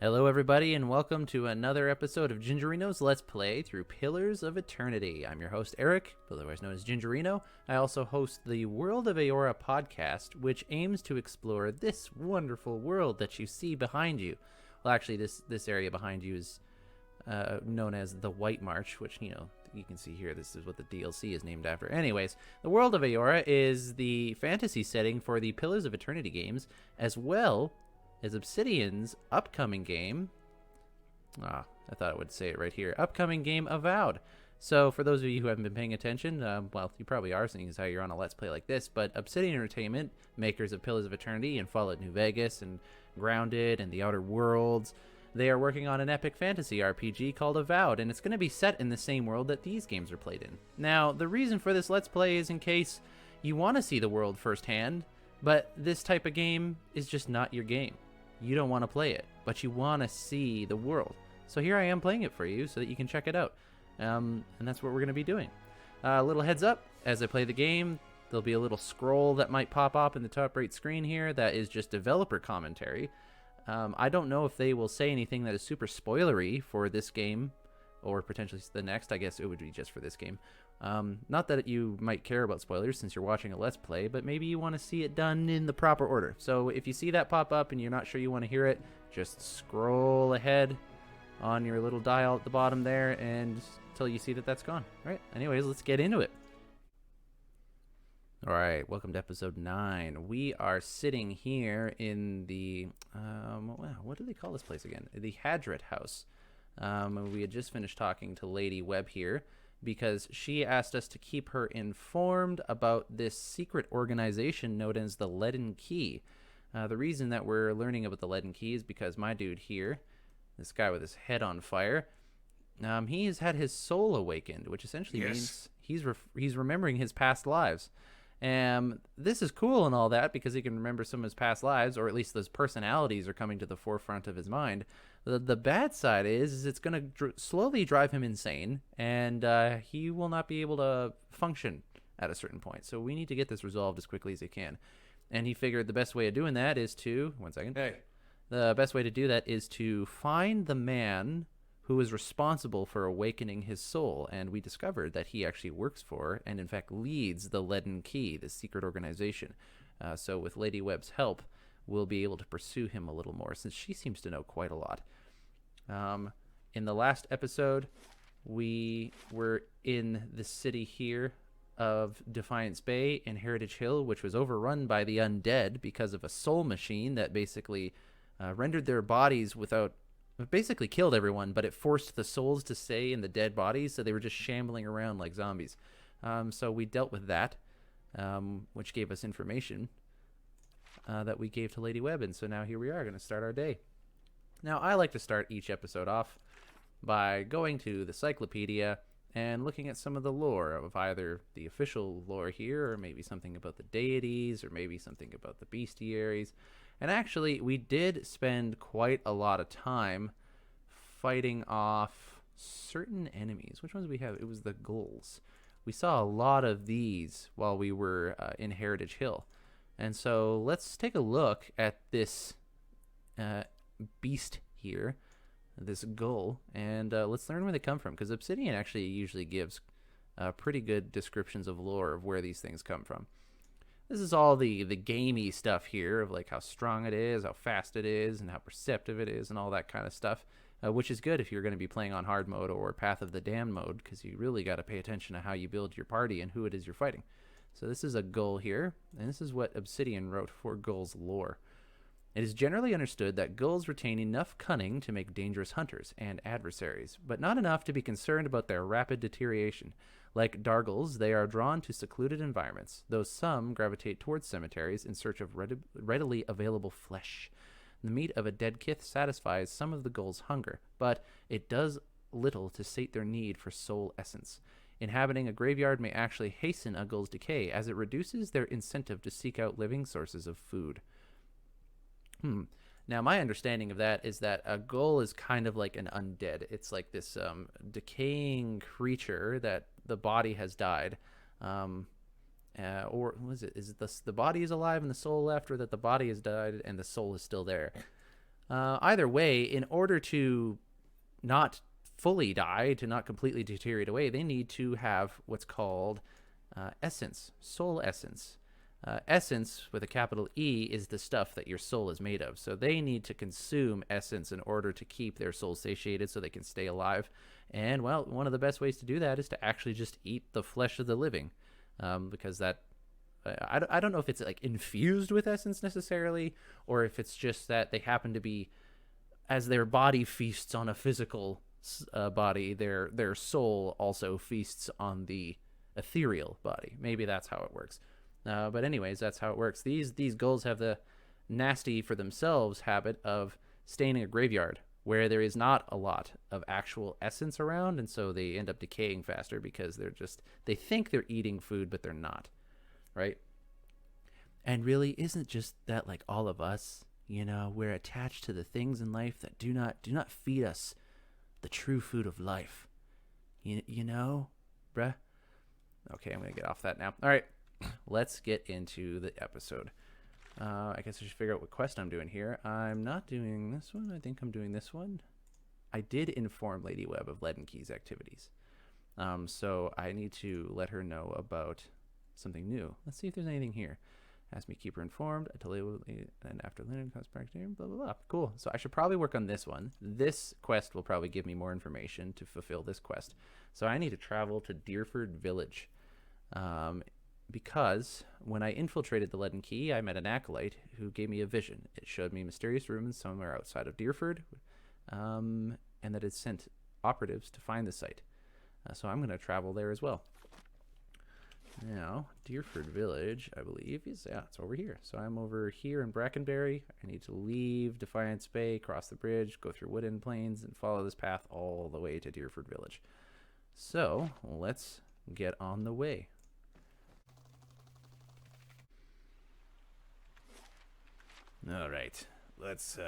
Hello, everybody, and welcome to another episode of Gingereno's Let's Play through Pillars of Eternity. I'm your host, Eric, otherwise known as Gingereno. I also host the World of Eora podcast, which aims to explore this wonderful world that you see behind you. Well, actually, this area behind you is known as the White March, which, you can see here. This is what the DLC is named after. Anyways, the World of Eora is the fantasy setting for the Pillars of Eternity games, as well as Obsidian's upcoming game. I thought I would say it right here. Upcoming game, Avowed. So for those of you who haven't been paying attention, well, you probably are, seeing as how you're on a Let's Play like this, but Obsidian Entertainment, makers of Pillars of Eternity and Fallout New Vegas and Grounded and The Outer Worlds, they are working on an epic fantasy RPG called Avowed, and it's going to be set in the same world that these games are played in. Now, the reason for this Let's Play is in case you want to see the world firsthand, but this type of game is just not your game. You don't want to play it, but you want to see the world. So here I am playing it for you so that you can check it out. And that's what we're going to be doing. A little heads up, as I play the game, there'll be a little scroll that might pop up in the top right screen here that is just developer commentary. I don't know if they will say anything that is super spoilery for this game or potentially the next. I guess it would be just for this game. Not that you might care about spoilers since you're watching a Let's Play, but maybe you want to see it done in the proper order. So if you see that pop up and you're not sure you want to hear it, just scroll ahead on your little dial at the bottom there and until you see that that's gone. All right, anyways, let's get into it. All right, welcome to episode 9. We are sitting here in the, what do they call this place again? The Hadret House. We had just finished talking to Lady Webb here, because she asked us to keep her informed about this secret organization known as the Leaden Key. The reason that we're learning about the Leaden Key is because my dude here, this guy with his head on fire, he has had his soul awakened, which essentially means he's remembering his past lives. This is cool and all that because he can remember some of his past lives, or at least those personalities are coming to the forefront of his mind. The bad side is it's going to slowly drive him insane, and he will not be able to function at a certain point. So we need to get this resolved as quickly as he can. And he figured the best way of doing that is to... One second. Hey. The best way to do that is to find the man who is responsible for awakening his soul. And we discovered that he actually works for, and in fact leads, the Leaden Key, the secret organization. So with Lady Webb's help, we'll be able to pursue him a little more, since she seems to know quite a lot. In the last episode, we were in the city here of Defiance Bay in Heritage Hill, which was overrun by the undead because of a soul machine that basically rendered their bodies without... It basically killed everyone, but it forced the souls to stay in the dead bodies, so they were just shambling around like zombies. So we dealt with that, which gave us information that we gave to Lady Webb, and so now here we are going to start our day. Now, I like to start each episode off by going to the Cyclopedia and looking at some of the lore of either the official lore here, or maybe something about the deities, or maybe something about the bestiaries. And actually, we did spend quite a lot of time fighting off certain enemies. Which ones we have? It was the ghouls. We saw a lot of these while we were in Heritage Hill. And so let's take a look at this beast here, this ghoul, and let's learn where they come from, because Obsidian actually usually gives pretty good descriptions of lore of where these things come from. This is all the gamey stuff here of like how strong it is, how fast it is, and how perceptive it is, and all that kind of stuff, which is good if you're going to be playing on hard mode or Path of the Damned mode, because you really got to pay attention to how you build your party and who it is you're fighting. So this is a ghoul here, and this is what Obsidian wrote for ghouls lore. It is generally understood that ghouls retain enough cunning to make dangerous hunters and adversaries, but not enough to be concerned about their rapid deterioration. Like dargles, they are drawn to secluded environments, though some gravitate towards cemeteries in search of readily available flesh. The meat of a dead kith satisfies some of the ghouls' hunger, but it does little to sate their need for soul essence. Inhabiting a graveyard may actually hasten a ghoul's decay, as it reduces their incentive to seek out living sources of food. Now, my understanding of that is that a ghoul is kind of like an undead. It's like this decaying creature that the body has died. Or was it? Is it the body is alive and the soul left, or that the body has died and the soul is still there? Either way, in order to not fully die, to not completely deteriorate away, they need to have what's called essence, soul essence. Essence with a capital E is the stuff that your soul is made of. So they need to consume essence in order to keep their soul satiated so they can stay alive. And, well, one of the best ways to do that is to actually just eat the flesh of the living. Because that, I don't know if it's like infused with essence necessarily, or if it's just that they happen to be, as their body feasts on a physical body, their soul also feasts on the ethereal body. Maybe that's how it works. But anyways, that's how it works. These gulls have the nasty for themselves habit of staying in a graveyard where there is not a lot of actual essence around, and so they end up decaying faster because they think they're eating food, but they're not, right? And really, isn't just that like all of us? You know, we're attached to the things in life that do not feed us the true food of life. You know, bruh? Okay, I'm going to get off that now. All right, let's get into the episode. I guess I should figure out what quest I'm doing here. I'm not doing this one. I think I'm doing this one. I did inform Lady Webb of Leaden Key's activities. So I need to let her know about something new. Let's see if there's anything here. Ask me, keep her informed. I tell you, and after Leaden comes back to blah, blah, blah. Cool. So I should probably work on this one. This quest will probably give me more information to fulfill this quest. So I need to travel to Dyrford Village. Because when I infiltrated the Leaden Key, I met an acolyte who gave me a vision. It showed me mysterious ruins somewhere outside of Dyrford, and that it sent operatives to find the site. So I'm going to travel there as well. Now, Dyrford Village, I believe, it's over here. So I'm over here in Brackenberry. I need to leave Defiance Bay, cross the bridge, go through Woodend Plains, and follow this path all the way to Dyrford Village. So let's get on the way. All right, let's.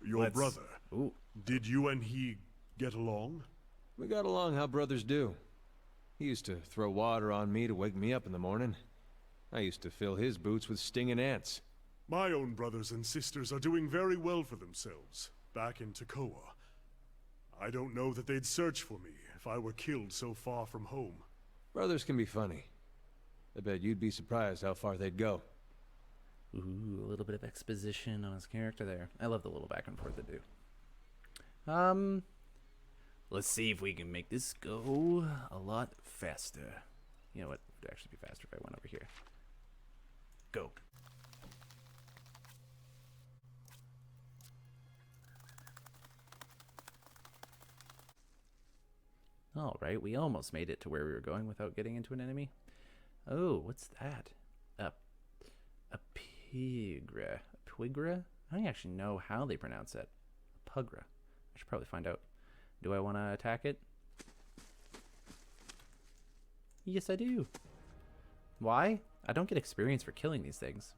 Your brother. Ooh. Did you and he get along? We got along how brothers do. He used to throw water on me to wake me up in the morning. I used to fill his boots with stinging ants. My own brothers and sisters are doing very well for themselves, back in Tekoa. I don't know that they'd search for me if I were killed so far from home. Brothers can be funny. I bet you'd be surprised how far they'd go. Ooh, a little bit of exposition on his character there. I love the little back and forth they do. Let's see if we can make this go a lot faster. You know what? It would actually be faster if I went over here. Go. All right, we almost made it to where we were going without getting into an enemy. Oh, what's that? A pigra. A pigra? I don't actually know how they pronounce that. A pugra. I should probably find out. Do I want to attack it? Yes, I do. Why? I don't get experience for killing these things.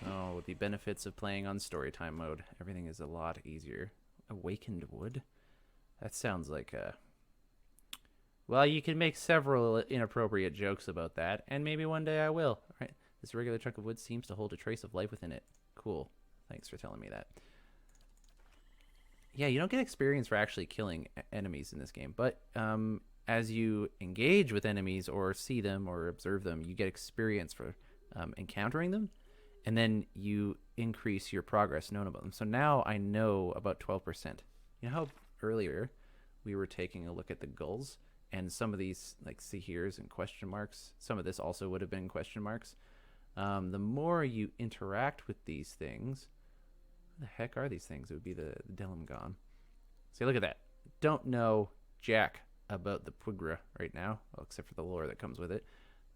Oh, the benefits of playing on storytime mode. Everything is a lot easier. Awakened wood? That sounds like a... Well, you can make several inappropriate jokes about that, and maybe one day I will. All right. This regular chunk of wood seems to hold a trace of life within it. Cool. Thanks for telling me that. Yeah, you don't get experience for actually killing enemies in this game, but as you engage with enemies or see them or observe them, you get experience for encountering them, and then you increase your progress known about them. So now I know about 12%. You know how earlier we were taking a look at the gulls? And some of these, like, see here's and question marks. Some of this also would have been question marks. The more you interact with these things, what the heck are these things? It would be the Delimgon. See, look at that. Don't know jack about the Puigra right now, well, except for the lore that comes with it.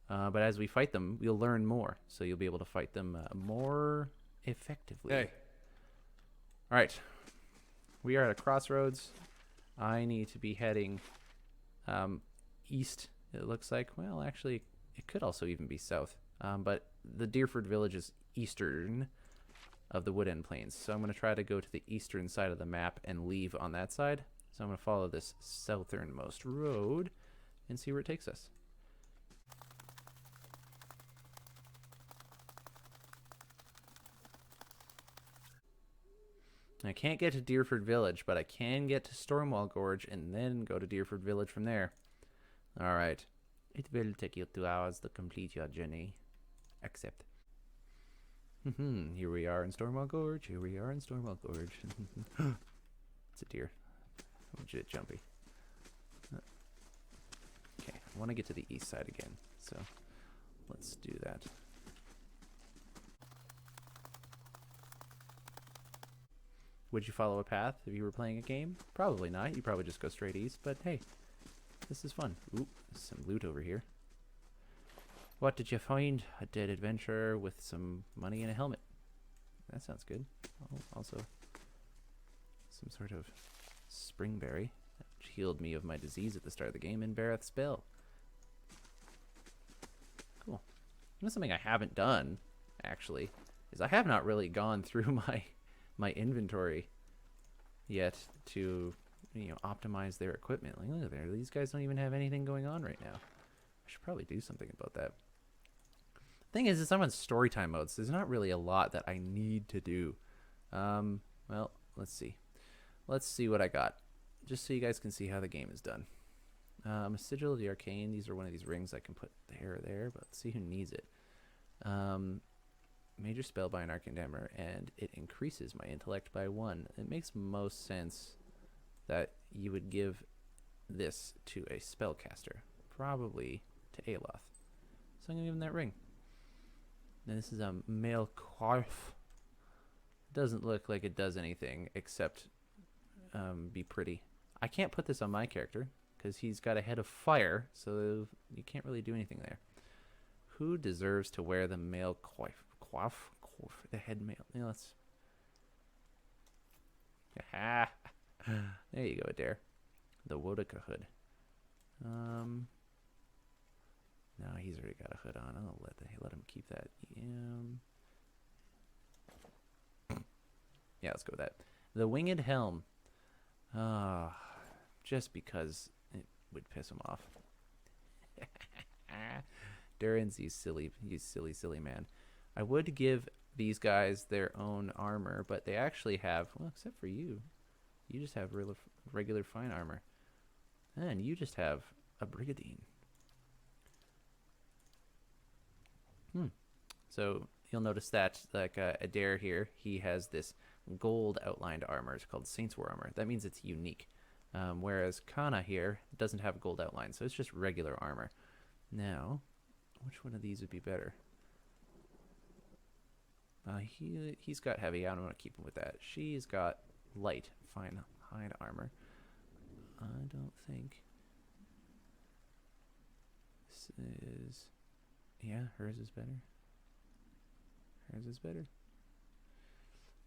But as we fight them, we'll learn more. So you'll be able to fight them more effectively. Hey. All right. We are at a crossroads. I need to be heading... east, it looks like. Well, actually, it could also even be south. But the Dyrford Village is eastern of the Woodend Plains. So I'm going to try to go to the eastern side of the map and leave on that side. So I'm going to follow this southernmost road and see where it takes us. I can't get to Dyrford Village, but I can get to Stormwall Gorge and then go to Dyrford Village from there. Alright. It will take you 2 hours to complete your journey. Accept. Here we are in Stormwall Gorge. Here we are in Stormwall Gorge. It's a deer. Legit jumpy. Okay, I want to get to the east side again, so let's do that. Would you follow a path if you were playing a game? Probably not. You'd probably just go straight east, but hey, this is fun. Ooh, some loot over here. What did you find? A dead adventurer with some money and a helmet. That sounds good. Oh, also, some sort of springberry, which healed me of my disease at the start of the game, and Bareth's spell. Cool. You know, something I haven't done, actually, is I have not really gone through my inventory yet to, you know, optimize their equipment. Like, look at there, these guys don't even have anything going on right now. I should probably do something about that. Thing is I'm on story time mode, so there's not really a lot that I need to do. Well, let's see. Let's see what I got, just so you guys can see how the game is done. A Sigil of the Arcane. These are one of these rings I can put there or there, but let's see who needs it. Major spell by an Arcandemmer, and it increases my intellect by 1. It makes most sense that you would give this to a spellcaster, probably to Aloth. So I'm going to give him that ring. Now this is a male Quarf. Doesn't look like it does anything except be pretty. I can't put this on my character because he's got a head of fire, so you can't really do anything there. Who deserves to wear the male Quarf? The head male. Yeah, let's. There you go, Adair. The Wodaka hood. No, he's already got a hood on. I'll let him keep that. Yeah, let's go with that. The Winged Helm. Just because it would piss him off. Durin's you silly man. I would give these guys their own armor, but they actually have, well, except for you. You just have regular fine armor. And you just have a Brigadine. So you'll notice that, like Adair here, he has this gold outlined armor. It's called Saints War armor. That means it's unique. Whereas Kana here doesn't have gold outline, so it's just regular armor. Now, which one of these would be better? He's got heavy. I don't want to keep him with that. She's got light, fine hide armor. I don't think this is. Yeah, hers is better. Hers is better.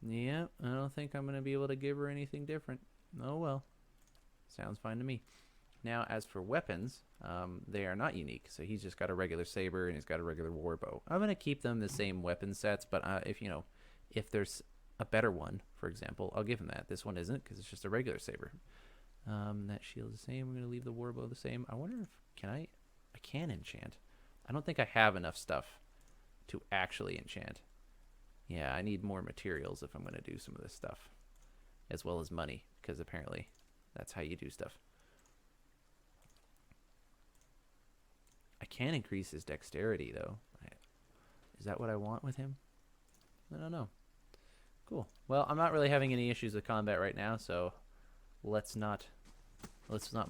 Yeah, I don't think I'm going to be able to give her anything different. Oh well. Sounds fine to me. Now, as for weapons, they are not unique. So he's just got a regular saber and he's got a regular warbow. I'm going to keep them the same weapon sets, but if there's a better one, for example, I'll give him that. This one isn't because it's just a regular saber. That shield is the same. We're going to leave the warbow the same. I wonder if I can enchant. I don't think I have enough stuff to actually enchant. Yeah, I need more materials if I'm going to do some of this stuff, as well as money, because apparently that's how you do stuff. I can increase his dexterity, though. Is that what I want with him? I don't know. Cool. Well, I'm not really having any issues with combat right now, so let's not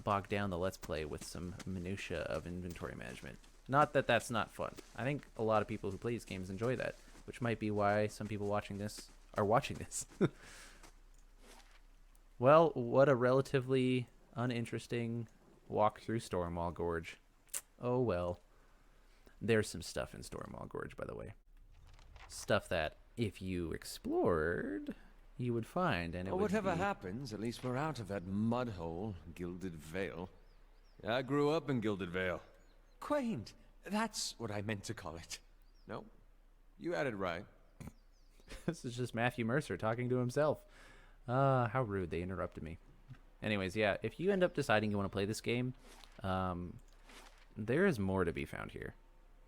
bog down the Let's Play with some minutia of inventory management. Not that that's not fun. I think a lot of people who play these games enjoy that, which might be why some people watching this are watching this. Well, what a relatively uninteresting walk through Stormwall Gorge. Oh well. There's some stuff in Stormwall Gorge, by the way. Stuff that, if you explored, you would find, and it would whatever be... happens, at least we're out of that mud hole, Gilded Vale. I grew up in Gilded Vale. Quaint. That's what I meant to call it. No, you had it right. This is just Matthew Mercer talking to himself. How rude, they interrupted me. Anyways, yeah, if you end up deciding you want to play this game, there is more to be found here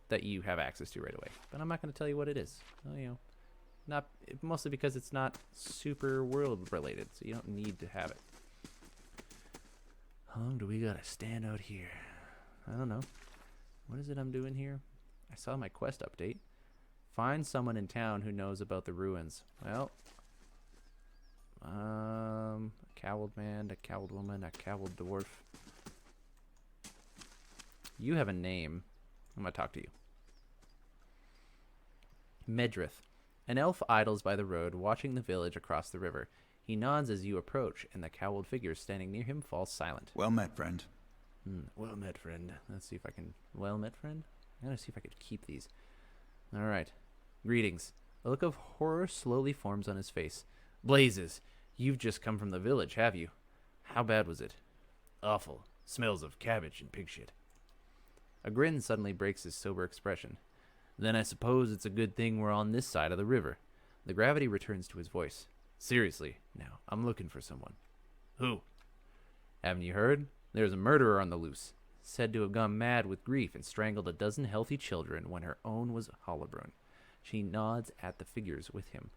that you have access to right away. But I'm not going to tell you what it is. Well, you know, not mostly because it's not super world related, so you don't need to have it. How long do we gotta stand out here? I don't know. What is it I'm doing here? I saw my quest update. Find someone in town who knows about the ruins. Well, a cowled man, a cowled woman, a cowled dwarf. You have a name. I'm gonna talk to you. Medrith. An elf idles by the road, watching the village across the river. He nods as you approach, and the cowled figure standing near him falls silent. Well met, friend. Well met, friend. Let's see if I can... Well met, friend? I'm gonna see if I could keep these. Alright. Greetings. A look of horror slowly forms on his face. Blazes. You've just come from the village, have you? How bad was it? Awful. Smells of cabbage and pig shit. A grin suddenly breaks his sober expression. Then I suppose it's a good thing we're on this side of the river. The gravity returns to his voice. Seriously, now, I'm looking for someone. Who? Haven't you heard? There's a murderer on the loose. Said to have gone mad with grief and strangled a dozen healthy children when her own was Hollowbrun. She nods at the figures with him.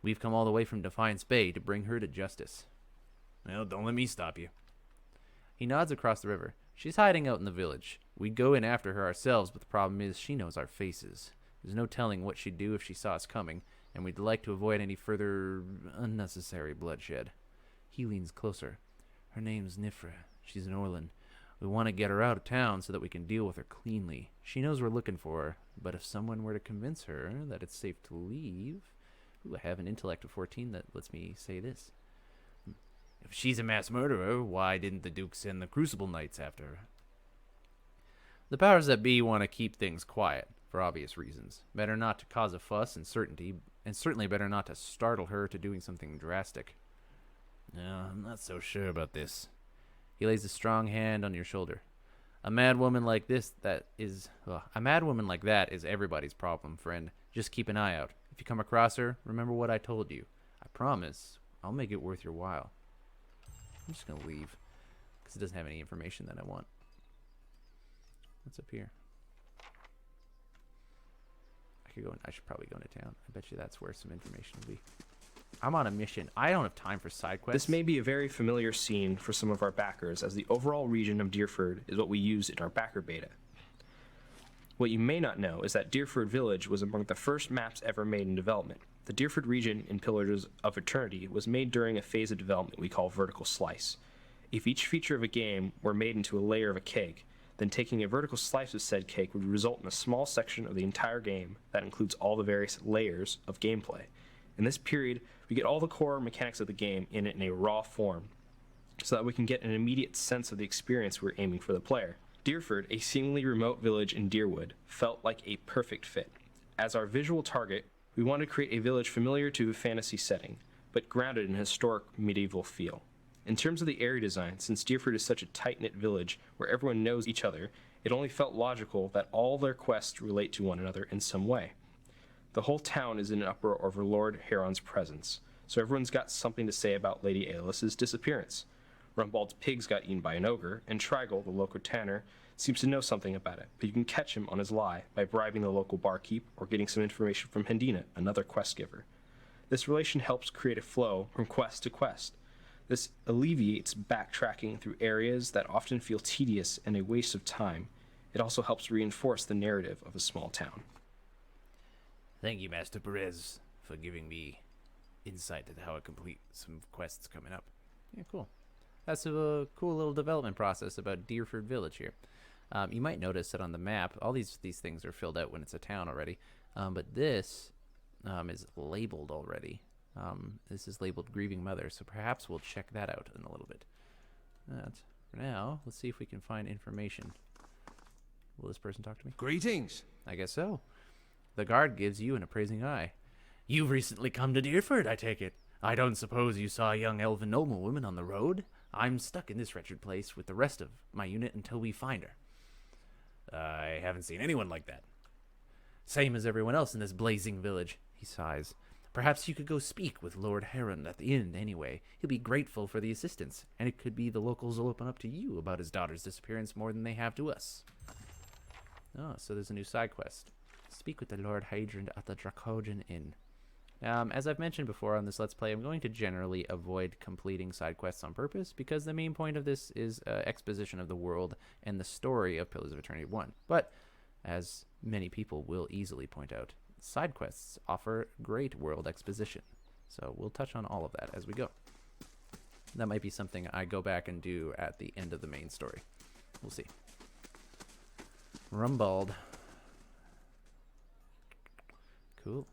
We've come all the way from Defiance Bay to bring her to justice. Well, don't let me stop you. He nods across the river. She's hiding out in the village. We'd go in after her ourselves, but the problem is she knows our faces. There's no telling what she'd do if she saw us coming, and we'd like to avoid any further unnecessary bloodshed. He leans closer. Her name's Nifra. She's an Orlan. We want to get her out of town so that we can deal with her cleanly. She knows we're looking for her, but if someone were to convince her that it's safe to leave... Ooh, I have an intellect of 14 that lets me say this. If she's a mass murderer, why didn't the Duke send the Crucible Knights after her? The powers that be want to keep things quiet, for obvious reasons. Better not to cause a fuss and certainly better not to startle her to doing something drastic. No, I'm not so sure about this. He lays a strong hand on your shoulder. A mad woman like that is everybody's problem, friend. Just keep an eye out. If you come across her, remember what I told you. I promise, I'll make it worth your while. I'm just going to leave, because it doesn't have any information that I want. What's up here? I should probably go into town. I bet you that's where some information will be. I'm on a mission. I don't have time for side quests. This may be a very familiar scene for some of our backers, as the overall region of Dyrford is what we use in our backer beta. What you may not know is that Dyrford Village was among the first maps ever made in development. The Dyrford region in Pillars of Eternity was made during a phase of development we call vertical slice. If each feature of a game were made into a layer of a cake, then taking a vertical slice of said cake would result in a small section of the entire game that includes all the various layers of gameplay. In this period, we get all the core mechanics of the game in a raw form, so that we can get an immediate sense of the experience we're aiming for the player. Dyrford, a seemingly remote village in Deerwood, felt like a perfect fit. As our visual target, we wanted to create a village familiar to a fantasy setting, but grounded in a historic medieval feel. In terms of the area design, since Dyrford is such a tight-knit village where everyone knows each other, it only felt logical that all their quests relate to one another in some way. The whole town is in an uproar over Lord Heron's presence, so everyone's got something to say about Lady Aelis's disappearance. Rumbald's pigs got eaten by an ogre, and Trigel, the local tanner, seems to know something about it, but you can catch him on his lie by bribing the local barkeep or getting some information from Hendina, another quest giver. This relation helps create a flow from quest to quest. This alleviates backtracking through areas that often feel tedious and a waste of time. It also helps reinforce the narrative of a small town. Thank you, Master Perez, for giving me insight into how I complete some quests coming up. Yeah, cool. That's a cool little development process about Dyrford Village here. You might notice that on the map, all these things are filled out when it's a town already, but this is labeled already. This is labeled Grieving Mother, so perhaps we'll check that out in a little bit. For now, let's see if we can find information. Will this person talk to me? Greetings. I guess so. The guard gives you an appraising eye. You've recently come to Dyrford, I take it. I don't suppose you saw a young elven noblewoman on the road? I'm stuck in this wretched place with the rest of my unit until we find her. I haven't seen anyone like that. Same as everyone else in this blazing village, he sighs. Perhaps you could go speak with Lord Heron at the inn anyway. He'll be grateful for the assistance, and it could be the locals will open up to you about his daughter's disappearance more than they have to us. Oh, so there's a new side quest. Speak with the Lord Hydrant at the Dracogen Inn. As I've mentioned before on this Let's Play, I'm going to generally avoid completing side quests on purpose because the main point of this is exposition of the world and the story of Pillars of Eternity 1. But, as many people will easily point out, side quests offer great world exposition. So we'll touch on all of that as we go. That might be something I go back and do at the end of the main story. We'll see. Rumbald. Cool.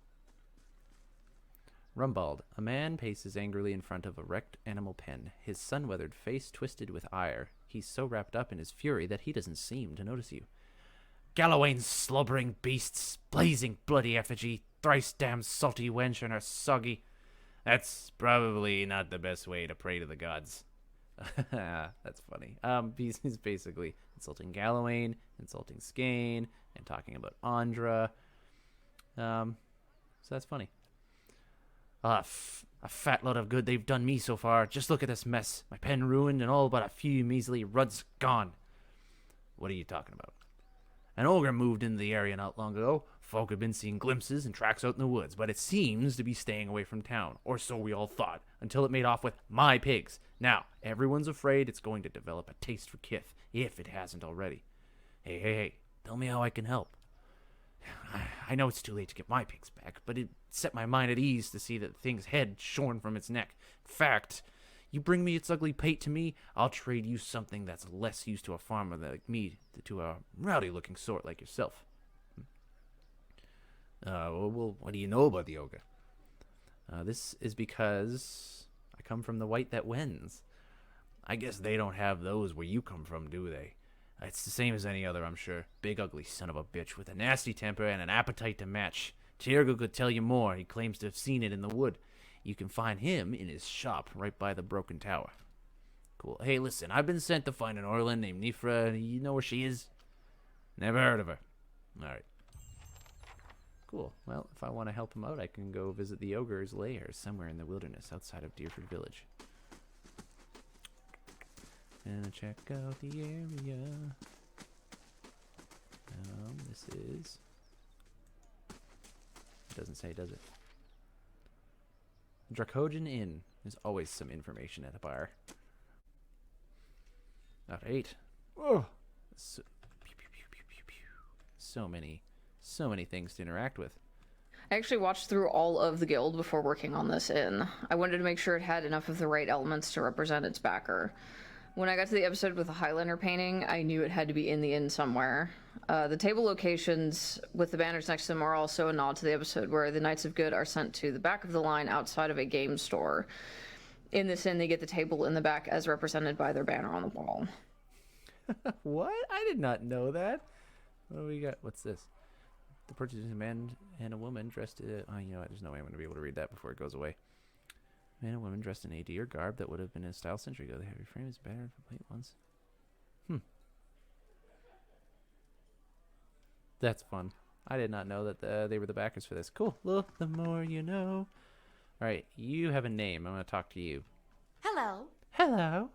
Rumbald. A man paces angrily in front of a wrecked animal pen, his sun-weathered face twisted with ire. He's so wrapped up in his fury that he doesn't seem to notice you. Gallowayne's slobbering beasts, blazing bloody effigy, thrice damned salty wench and her soggy. That's probably not the best way to pray to the gods. That's funny. He's basically insulting Gallowayne, insulting Skane, and talking about Andra. So that's funny. A fat lot of good they've done me so far. Just look at this mess. My pen ruined and all but a few measly ruds gone. What are you talking about? An ogre moved into the area not long ago. Folk have been seeing glimpses and tracks out in the woods, but it seems to be staying away from town, or so we all thought, until it made off with my pigs. Now, everyone's afraid it's going to develop a taste for kith, if it hasn't already. Hey, tell me how I can help. I know it's too late to get my pigs back, but it set my mind at ease to see that thing's head shorn from its neck. In fact, you bring me its ugly pate to me, I'll trade you something that's less used to a farmer like me to a rowdy-looking sort like yourself. Well, what do you know about the ogre? This is because I come from the white that wins. I guess they don't have those where you come from, do they? It's the same as any other, I'm sure. Big ugly son of a bitch with a nasty temper and an appetite to match. Tiergo could tell you more. He claims to have seen it in the wood. You can find him in his shop right by the broken tower. Cool. Hey, listen, I've been sent to find an Orlan named Nifra. You know where she is? Never heard of her. All right. Cool. Well, if I want to help him out, I can go visit the ogre's lair somewhere in the wilderness outside of Dyrford Village. And check out the area. This is... It doesn't say, does it? Dracogen Inn. There's always some information at a bar. Alright. Oh! So many things to interact with. I actually watched through all of the guild before working on this inn. I wanted to make sure it had enough of the right elements to represent its backer. When I got to the episode with the Highlander painting, I knew it had to be in the inn somewhere. The table locations with the banners next to them are also a nod to the episode where the Knights of Good are sent to the back of the line outside of a game store. In this inn, they get the table in the back as represented by their banner on the wall. What? I did not know that. What do we got? What's this? The purchasing a man and a woman dressed in... Oh, you know what? There's no way I'm going to be able to read that before it goes away. Man and woman dressed in a deer garb that would have been in style century ago. The heavy frame is better than complete ones. That's fun. I did not know that they were the backers for this. Cool. Look, the more you know. All right, you have a name. I'm going to talk to you. Hello. Hello.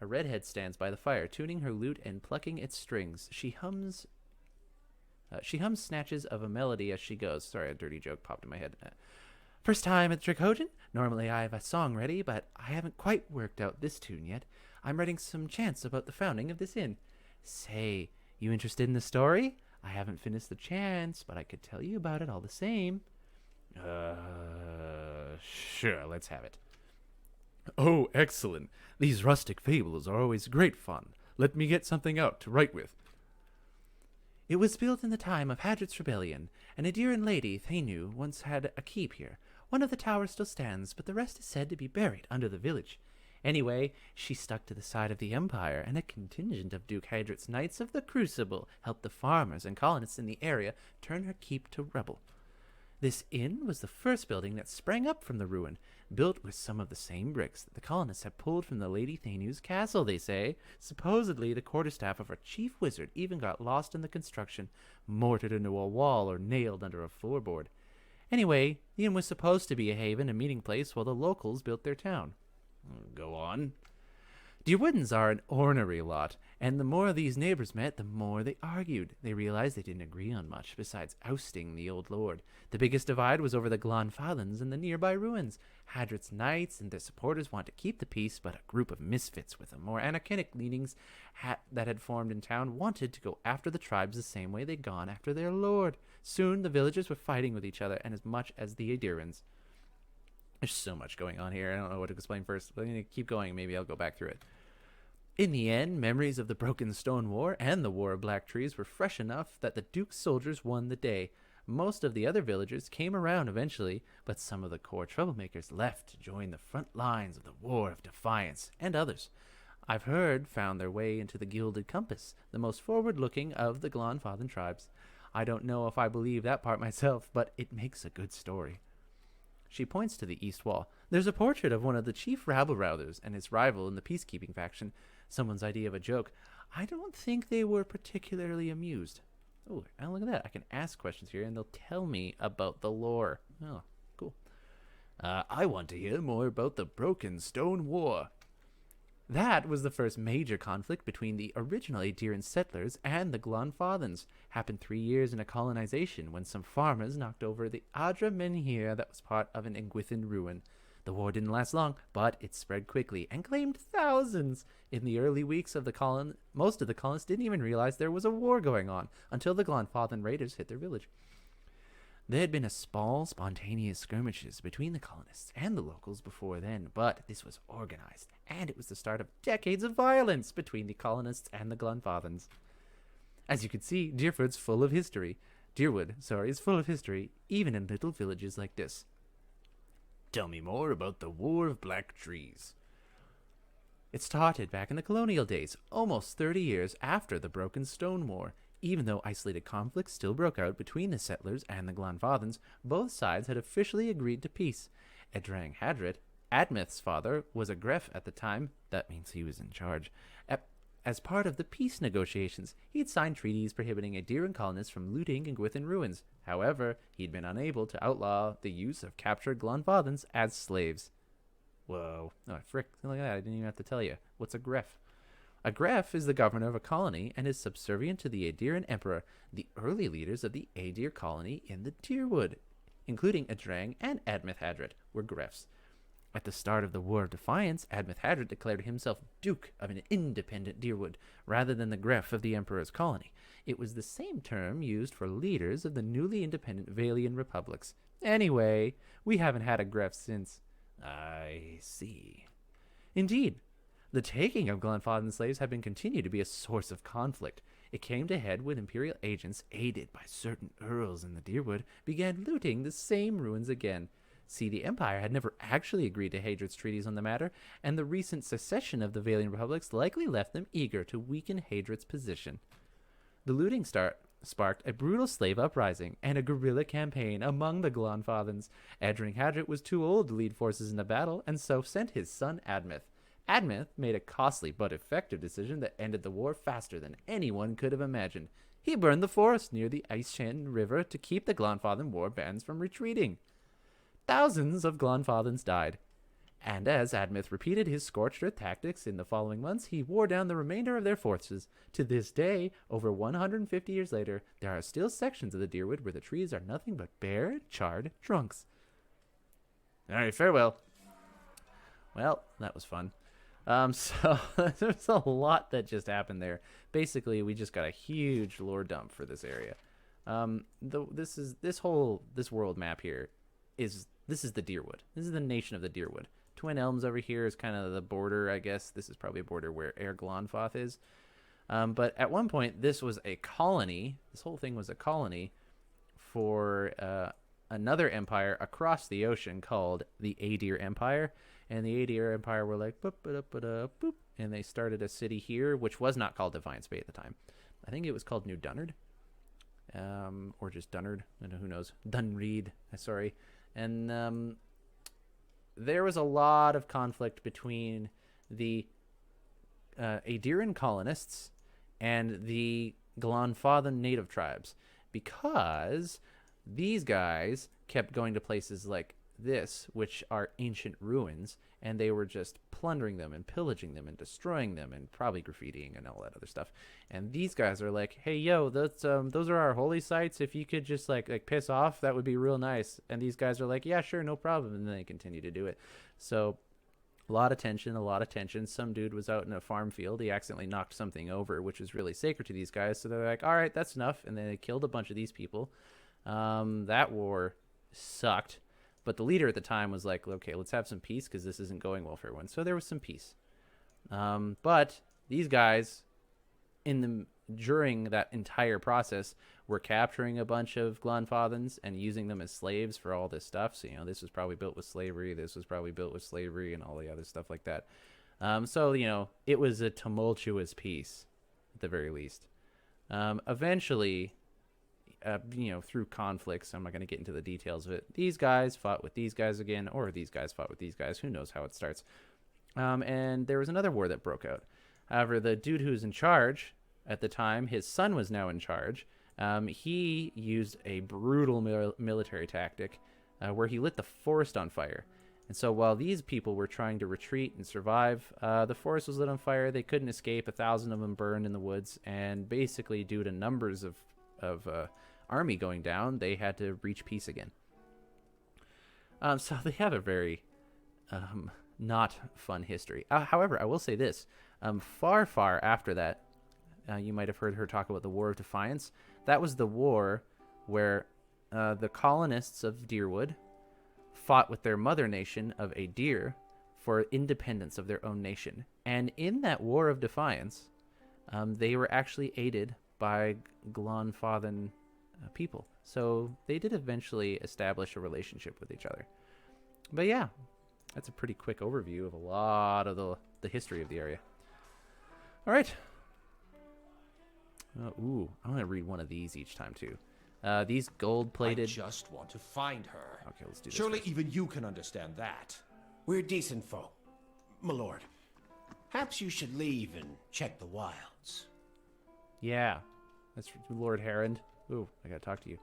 A redhead stands by the fire, tuning her lute and plucking its strings. She hums snatches of a melody as she goes. Sorry, a dirty joke popped in my head. First time at Dracogen? Normally I have a song ready, but I haven't quite worked out this tune yet. I'm writing some chants about the founding of this inn. Say, you interested in the story? I haven't finished the chants, but I could tell you about it all the same. Sure, let's have it. Oh, excellent. These rustic fables are always great fun. Let me get something out to write with. It was built in the time of Hadrit's rebellion, and a dear and lady, Thanu, once had a keep here. One of the towers still stands, but the rest is said to be buried under the village. Anyway, she stuck to the side of the Empire, and a contingent of Duke Hadrit's Knights of the Crucible helped the farmers and colonists in the area turn her keep to rubble. This inn was the first building that sprang up from the ruin, built with some of the same bricks that the colonists had pulled from the Lady Thanu's castle, they say. Supposedly, the quarterstaff of our chief wizard even got lost in the construction, mortared into a wall or nailed under a floorboard. Anyway, the inn was supposed to be a haven and meeting place while the locals built their town. Go on. Dyrwoodens are an ornery lot, and the more these neighbors met, the more they argued. They realized they didn't agree on much, besides ousting the old lord. The biggest divide was over the Glanfadhans and the nearby ruins. Hadrit's knights and their supporters wanted to keep the peace, but a group of misfits with more anarchic leanings that had formed in town wanted to go after the tribes the same way they'd gone after their lord. Soon, the villagers were fighting with each other, and as much as the Adirans. There's so much going on here. I don't know what to explain first. But I'm going to keep going. Maybe I'll go back through it. In the end, memories of the Broken Stone War and the War of Black Trees were fresh enough that the Duke's soldiers won the day. Most of the other villagers came around eventually, but some of the core troublemakers left to join the front lines of the War of Defiance, and others, I've heard, found their way into the Gilded Compass, the most forward-looking of the Glanfadhan tribes. I don't know if I believe that part myself, but it makes a good story. She points to the east wall. There's a portrait of one of the chief rabble-rousers and his rival in the peacekeeping faction. Someone's idea of a joke. I don't think they were particularly amused. Oh, and look at that. I can ask questions here, and they'll tell me about the lore. Oh, cool. I want to hear more about the Broken Stone War. That was the first major conflict between the original Aediran settlers and the Glanfadhans. Happened 3 years into colonization when some farmers knocked over the Adra Menhir that was part of an Engwithan ruin. The war didn't last long, but it spread quickly and claimed thousands. In the early weeks of the colony, most of the colonists didn't even realize there was a war going on until the Glanfadhan raiders hit their village. There had been a small, spontaneous skirmishes between the colonists and the locals before then, but this was organized, and it was the start of decades of violence between the colonists and the Glanfadhans. As you can see, Dyrwood is full of history, even in little villages like this. Tell me more about the War of Black Trees. It started back in the colonial days, almost 30 years after the Broken Stone War. Even though isolated conflicts still broke out between the settlers and the Glanfadhans, both sides had officially agreed to peace. Edrang Hadrit, Admeth's father, was a Gref at the time. That means he was in charge. As part of the peace negotiations, he'd signed treaties prohibiting Aediran colonists from looting Engwithan ruins. However, he'd been unable to outlaw the use of captured Glanfadhans as slaves. Whoa. Oh, frick. Look at that. I didn't even have to tell you. What's a Gref? A Gref is the governor of a colony and is subservient to the Aediran emperor. The early leaders of the Aedir colony in the Dyrwood, including Edrang and Admeth Hadrit, were Grefs. At the start of the War of Defiance, Admeth Hadrit declared himself Duke of an independent Dyrwood, rather than the Gref of the emperor's colony. It was the same term used for leaders of the newly independent Valian republics. Anyway, we haven't had a Gref since. I see. Indeed. The taking of Glanfadhan slaves had been continued to be a source of conflict. It came to head when imperial agents, aided by certain earls in the Dyrwood, began looting the same ruins again. See, the Empire had never actually agreed to Hadrit's treaties on the matter, and the recent secession of the Valian republics likely left them eager to weaken Hadrit's position. The looting sparked a brutal slave uprising and a guerrilla campaign among the Glanfadhans. Edrang Hadrit was too old to lead forces in a battle, and so sent his son Admeth. Admeth made a costly but effective decision that ended the war faster than anyone could have imagined. He burned the forest near the Aishan River to keep the Glanfadhan war bands from retreating. Thousands of Glanfadhans died, and as Admeth repeated his scorched earth tactics in the following months, he wore down the remainder of their forces. To this day, over 150 years later, there are still sections of the Dyrwood where the trees are nothing but bare, charred trunks. All right, farewell. Well, that was fun. So there's a lot that just happened there. Basically, we just got a huge lore dump for this area. This world map here is the Dyrwood. This is the nation of the Dyrwood. Twin Elms over here is kind of the border, I guess. This is probably a border where Air Glonfoth is. But at one point, this was a colony. This whole thing was a colony for another empire across the ocean called the Aedir Empire. And the Aedir Empire were like, boop, boop, boop, boop, and they started a city here, which was not called Defiance Bay at the time. I think it was called New Dunnard, or just Dunnard. I don't know, who knows? Dunreed, sorry. And there was a lot of conflict between the Aediran colonists and the Glanfadhan native tribes, because these guys kept going to places like this, which are ancient ruins, and they were just plundering them and pillaging them and destroying them and probably graffitiing and all that other stuff. And these guys are like, hey, yo, those are our holy sites. If you could just like piss off, that would be real nice. And these guys are like, yeah, sure, no problem. And then they continue to do it. So a lot of tension. Some dude was out in a farm field. He accidentally knocked something over, which was really sacred to these guys. So they're like, all right, that's enough. And then they killed a bunch of these people. That war sucked. But the leader at the time was like, okay, let's have some peace because this isn't going well for everyone. So there was some peace. But these guys, during that entire process, were capturing a bunch of Glonfathans and using them as slaves for all this stuff. So, this was probably built with slavery. This was probably built with slavery and all the other stuff like that. So, it was a tumultuous peace at the very least. Eventually... through conflicts, I'm not going to get into the details of it. These guys fought with these guys again, or these guys fought with these guys. Who knows how it starts? And there was another war that broke out. However, the dude who's in charge at the time, his son was now in charge. He used a brutal military tactic where he lit the forest on fire. And so while these people were trying to retreat and survive, the forest was lit on fire. They couldn't escape. 1,000 of them burned in the woods. And basically, due to numbers of army going down, they had to reach peace again. So they have a very not fun history. However, I will say this. Far after that, you might have heard her talk about the War of Defiance. That was the war where the colonists of Dyrwood fought with their mother nation of Adir for independence of their own nation. And in that War of Defiance, they were actually aided by Glonfathan people. So they did eventually establish a relationship with each other. But yeah, that's a pretty quick overview of a lot of the history of the area. All right. I'm going to read one of these each time too. These gold-plated... I just want to find her. Okay, let's do this Surely first. even you can understand that. We're decent folk, my lord. Perhaps you should leave and check the wilds. Yeah, that's Lord Herond. Ooh, I gotta talk to you.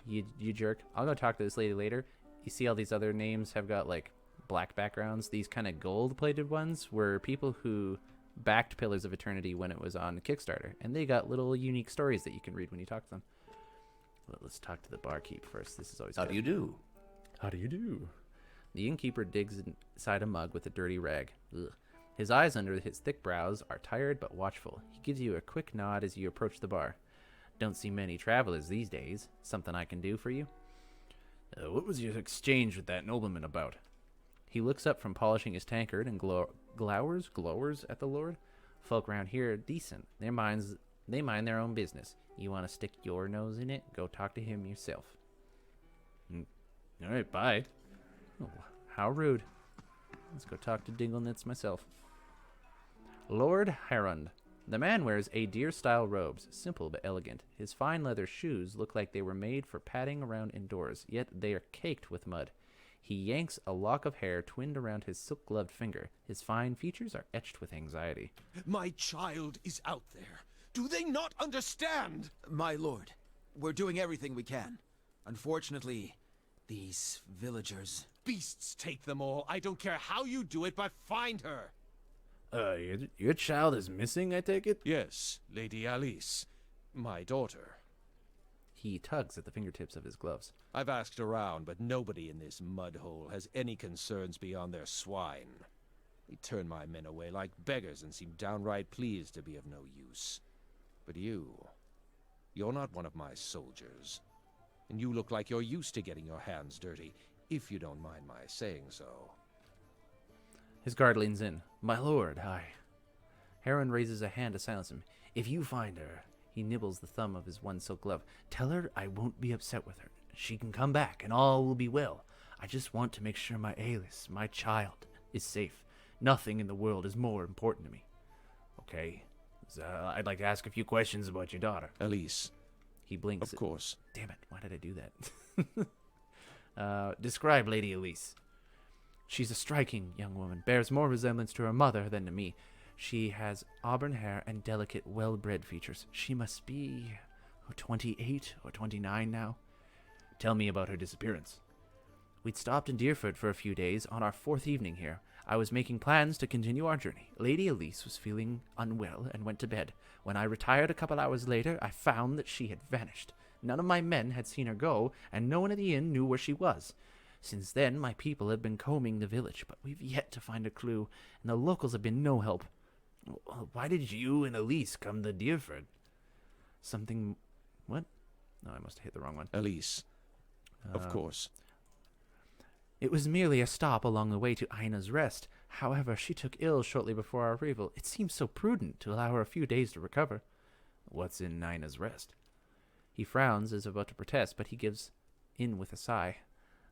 You jerk. I'll go talk to this lady later. You see all these other names have got like black backgrounds. These kind of gold-plated ones were people who backed Pillars of Eternity when it was on Kickstarter, and they got little unique stories that you can read when you talk to them. Well, let's talk to the barkeep first. This is always How good. do you do? How do you do? The innkeeper digs inside a mug with a dirty rag. Ugh. His eyes under his thick brows are tired but watchful. He gives you a quick nod as you approach the bar. Don't see many travelers these days. Something I can do for you? What was your exchange with that nobleman about? He looks up from polishing his tankard and glowers at the lord. Folk around here are decent. They mind their own business. You want to stick your nose in it? Go talk to him yourself. All right, bye. Oh, how rude. Let's go talk to Dinglenitz myself. Lord Herond. The man wears Adir-style robes, simple but elegant. His fine leather shoes look like they were made for padding around indoors, yet they are caked with mud. He yanks a lock of hair twinned around his silk-gloved finger. His fine features are etched with anxiety. My child is out there. Do they not understand? My lord, we're doing everything we can. Unfortunately, these villagers... Beasts take them all. I don't care how you do it, but find her. Your child is missing, I take it? Yes, Lady Alice. My daughter. He tugs at the fingertips of his gloves. I've asked around, but nobody in this mud hole has any concerns beyond their swine. They turn my men away like beggars and seem downright pleased to be of no use. But you're not one of my soldiers. And you look like you're used to getting your hands dirty, if you don't mind my saying so. His guard leans in. My lord, Heron raises a hand to silence him. If you find her, he nibbles the thumb of his one silk glove. Tell her I won't be upset with her. She can come back, and all will be well. I just want to make sure my Alice, my child, is safe. Nothing in the world is more important to me. Okay. I'd like to ask a few questions about your daughter. Alice. He blinks. Of course. Damn it, why did I do that? Describe Lady Elise. She's a striking young woman, bears more resemblance to her mother than to me. She has auburn hair and delicate, well-bred features. She must be 28 or 29 now. Tell me about her disappearance. We'd stopped in Dyrford for a few days on our 4th evening here. I was making plans to continue our journey. Lady Elise was feeling unwell and went to bed. When I retired a couple hours later, I found that she had vanished. None of my men had seen her go, and no one at the inn knew where she was. Since then, my people have been combing the village, but we've yet to find a clue, and the locals have been no help. Why did you and Elise come to Dyrford? Something... What? No, I must have hit the wrong one. Elise. Of course. It was merely a stop along the way to Ina's Rest. However, she took ill shortly before our arrival. It seemed so prudent to allow her a few days to recover. What's in Ina's Rest? He frowns as if about to protest, but he gives in with a sigh.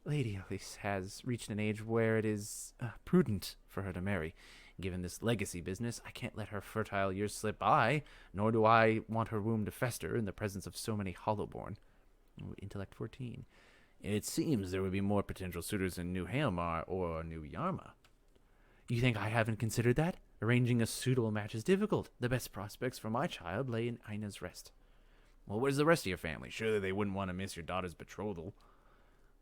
Lady Elise has reached an age where it is prudent for her to marry. Given this legacy business, I can't let her fertile years slip by, nor do I want her womb to fester in the presence of so many hollowborn. Intellect 14. It seems there would be more potential suitors in New Haelmar or New Yarma. You think I haven't considered that? Arranging a suitable match is difficult. The best prospects for my child lay in Ina's Rest. Well, where's the rest of your family? Surely they wouldn't want to miss your daughter's betrothal.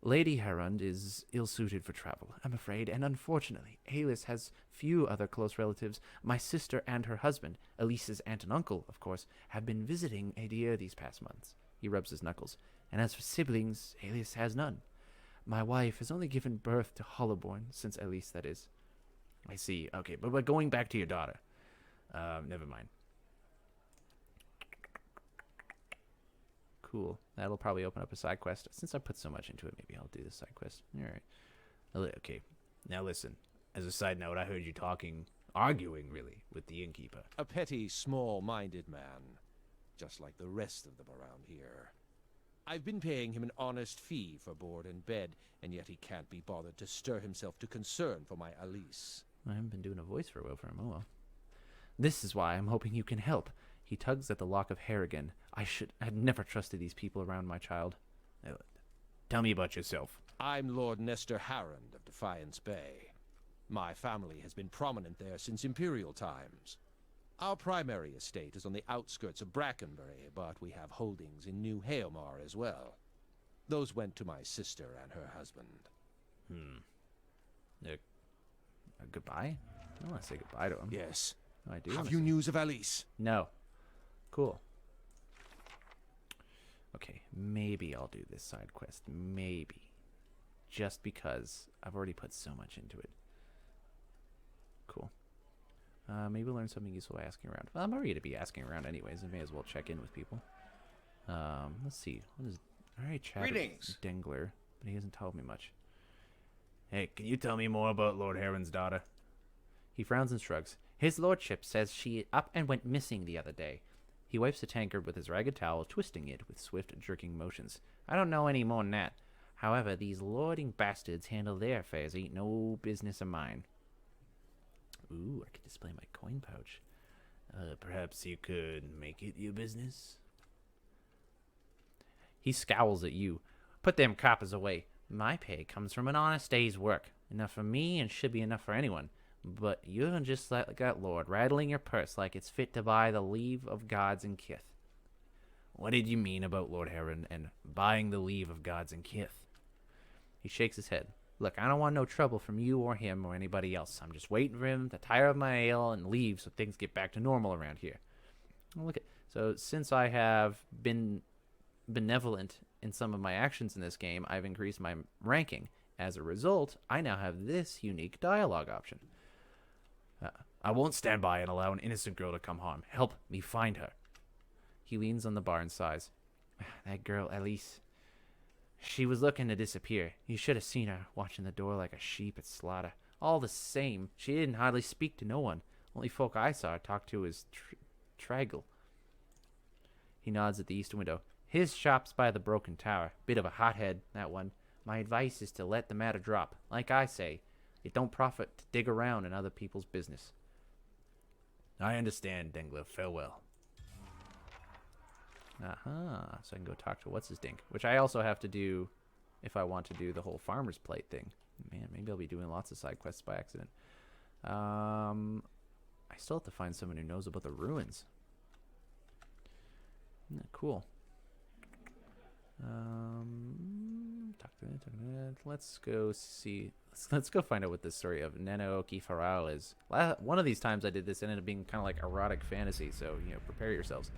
Lady Herund is ill-suited for travel, I'm afraid, and unfortunately, Alis has few other close relatives. My sister and her husband, Elise's aunt and uncle, of course, have been visiting Adir these past months. He rubs his knuckles. And as for siblings, Alis has none. My wife has only given birth to Hollowborn, since Elise, that is. I see. Okay, but going back to your daughter. Never mind. Cool. That'll probably open up a side quest. Since I put so much into it, maybe I'll do this side quest. All right. Okay. Now listen. As a side note, I heard you arguing, really, with the innkeeper. A petty, small-minded man. Just like the rest of them around here. I've been paying him an honest fee for board and bed, and yet he can't be bothered to stir himself to concern for my Elise. I haven't been doing a voice for a while for him. Oh well. This is why I'm hoping you can help. He tugs at the lock of hair again. I had never trusted these people around my child. Tell me about yourself. I'm Lord Nestor Harrond of Defiance Bay. My family has been prominent there since Imperial times. Our primary estate is on the outskirts of Brackenbury, but we have holdings in New Haelmar as well. Those went to my sister and her husband. Goodbye? I don't want to say goodbye to him. Yes. I do. Have you news of Elise? No. Cool. Okay, maybe I'll do this side quest. Maybe. Just because I've already put so much into it. Cool. Maybe we'll learn something useful by asking around. Well, I'm already going to be asking around anyways. I may as well check in with people. Let's see. What is... I already chatted with Dengler, but he hasn't told me much. Hey, can you tell me more about Lord Heron's daughter? He frowns and shrugs. His lordship says she up and went missing the other day. He wipes the tankard with his ragged towel, twisting it with swift, jerking motions. I don't know any more than that. However, these lording bastards handle their affairs. Ain't no business of mine. Ooh, I could display my coin pouch. Perhaps you could make it your business? He scowls at you. Put them coppers away. My pay comes from an honest day's work. Enough for me and should be enough for anyone. But you're just like that lord, rattling your purse like it's fit to buy the leave of gods and kith. What did you mean about Lord Heron and buying the leave of gods and kith? He shakes his head. Look, I don't want no trouble from you or him or anybody else. I'm just waiting for him to tire of my ale and leave so things get back to normal around here. Look at so since I have been benevolent in some of my actions in this game, I've increased my ranking. As a result, I now have this unique dialogue option. I won't stand by and allow an innocent girl to come harm. Help me find her. He leans on the bar and sighs. That girl, Elise. She was looking to disappear. You should have seen her, watching the door like a sheep at slaughter. All the same, she didn't hardly speak to no one. Only folk I saw her talk to was Traggle. He nods at the east window. His shop's by the broken tower. Bit of a hothead, that one. My advice is to let the matter drop. Like I say, it don't profit to dig around in other people's business. I understand, Dengler. Farewell. Aha. So I can go talk to what's-his-dink. Which I also have to do if I want to do the whole farmer's plate thing. Man, maybe I'll be doing lots of side quests by accident. I still have to find someone who knows about the ruins. Cool. Let's go see. Let's go find out what this story of Nanaoki Faral is. One of these times I did this, ended up being kind of like erotic fantasy. So prepare yourselves.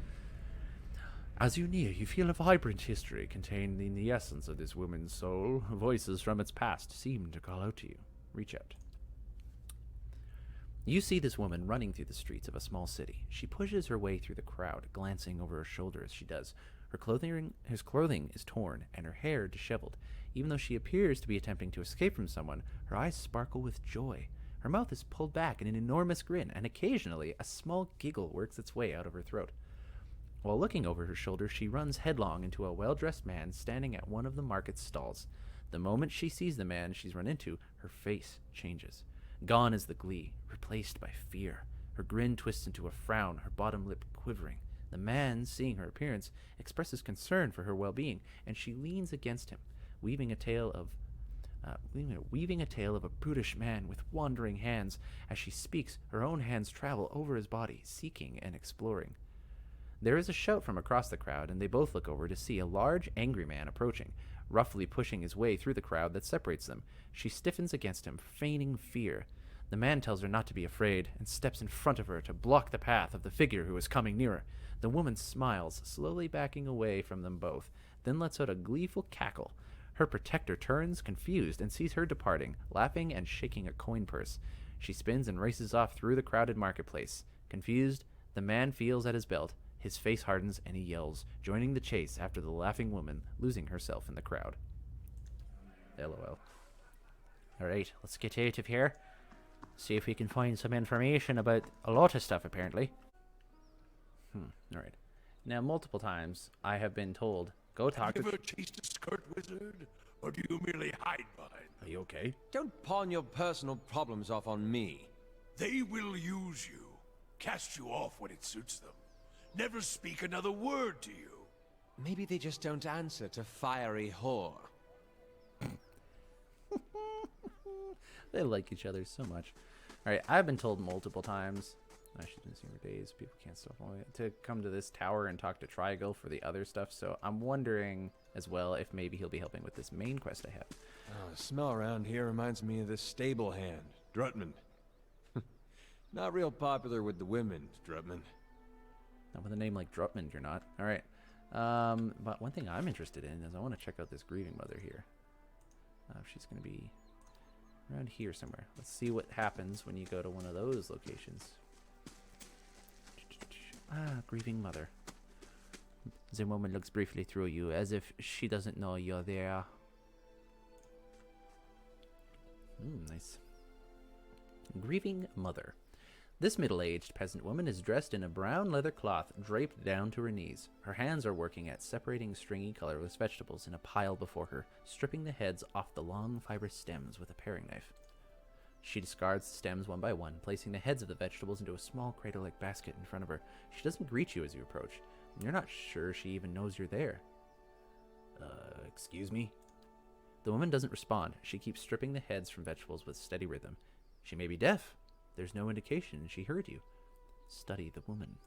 As you near, you feel a vibrant history contained in the essence of this woman's soul. Voices from its past seem to call out to you. Reach out. You see this woman running through the streets of a small city. She pushes her way through the crowd, glancing over her shoulder as she does. Her clothing is torn, and her hair disheveled. Even though she appears to be attempting to escape from someone, her eyes sparkle with joy. Her mouth is pulled back in an enormous grin, and occasionally a small giggle works its way out of her throat. While looking over her shoulder, she runs headlong into a well-dressed man standing at one of the market stalls. The moment she sees the man she's run into, her face changes. Gone is the glee, replaced by fear. Her grin twists into a frown, her bottom lip quivering. The man, seeing her appearance, expresses concern for her well-being, and she leans against him, weaving a tale of a brutish man with wandering hands. As she speaks, her own hands travel over his body, seeking and exploring. There is a shout from across the crowd, and they both look over to see a large, angry man approaching, roughly pushing his way through the crowd that separates them. She stiffens against him, feigning fear. The man tells her not to be afraid, and steps in front of her to block the path of the figure who is coming nearer. The woman smiles, slowly backing away from them both, then lets out a gleeful cackle. Her protector turns, confused, and sees her departing, laughing and shaking a coin purse. She spins and races off through the crowded marketplace. Confused, the man feels at his belt. His face hardens, and he yells, joining the chase after the laughing woman, losing herself in the crowd. LOL. Alright, let's get out of here. See if we can find some information about a lot of stuff, apparently. Alright. Now, multiple times, I have been told, go talk to... Have you ever chased a skirt wizard? Or do you merely hide behind? Are you okay? Don't pawn your personal problems off on me. They will use you, cast you off when it suits them. Never speak another word to you. Maybe they just don't answer to fiery whore. They like each other so much. Alright, I've been told multiple times, she's been seeing for days, people can't stop following it, to come to this tower and talk to Trigal for the other stuff, so I'm wondering as well if maybe he'll be helping with this main quest I have. Oh, the smell around here reminds me of this stable hand, Drutman. Not real popular with the women, Drutman. Not with a name like Drutman, you're not. Alright. But one thing I'm interested in is I want to check out this grieving mother here. She's going to be around here somewhere. Let's see what happens when you go to one of those locations. Grieving mother. The woman looks briefly through you, as if she doesn't know you're there. Nice. Grieving mother. This middle-aged peasant woman is dressed in a brown leather cloth draped down to her knees. Her hands are working at separating stringy, colorless vegetables in a pile before her, stripping the heads off the long, fibrous stems with a paring knife. She discards the stems one by one, placing the heads of the vegetables into a small cradle-like basket in front of her. She doesn't greet you as you approach. You're not sure she even knows you're there. Excuse me? The woman doesn't respond. She keeps stripping the heads from vegetables with steady rhythm. She may be deaf. There's no indication she heard you. Study the woman.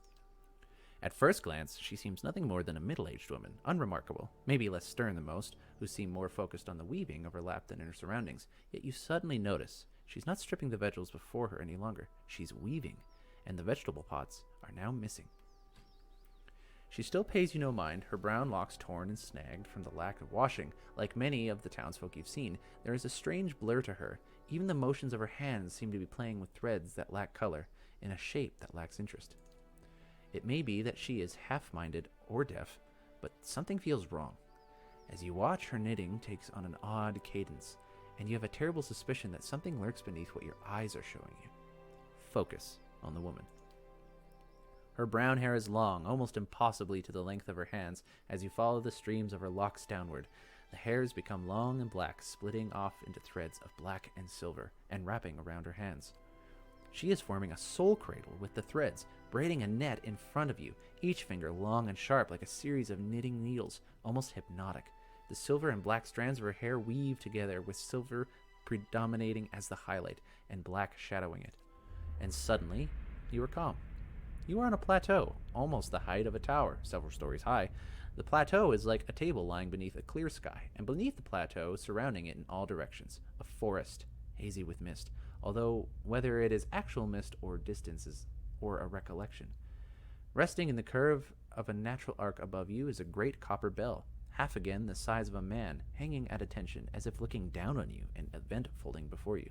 At first glance, she seems nothing more than a middle-aged woman, unremarkable, maybe less stern than most, who seem more focused on the weaving of her lap than in her surroundings. Yet you suddenly notice she's not stripping the vegetables before her any longer. She's weaving, and the vegetable pots are now missing. She still pays you no mind, her brown locks torn and snagged from the lack of washing. Like many of the townsfolk you've seen, there is a strange blur to her. Even the motions of her hands seem to be playing with threads that lack color, in a shape that lacks interest. It may be that she is half-minded or deaf, but something feels wrong. As you watch, her knitting takes on an odd cadence, and you have a terrible suspicion that something lurks beneath what your eyes are showing you. Focus on the woman. Her brown hair is long, almost impossibly to the length of her hands. As you follow the streams of her locks downward, the hairs become long and black, splitting off into threads of black and silver, and wrapping around her hands. She is forming a soul cradle with the threads, braiding a net in front of you, each finger long and sharp like a series of knitting needles, almost hypnotic. The silver and black strands of her hair weave together, with silver predominating as the highlight, and black shadowing it. And suddenly, you are calm. You are on a plateau, almost the height of a tower, several stories high. The plateau is like a table lying beneath a clear sky, and beneath the plateau, surrounding it in all directions, a forest, hazy with mist, although whether it is actual mist or distances or a recollection. Resting in the curve of a natural arc above you is a great copper bell, half again the size of a man, hanging at attention as if looking down on you, an event folding before you.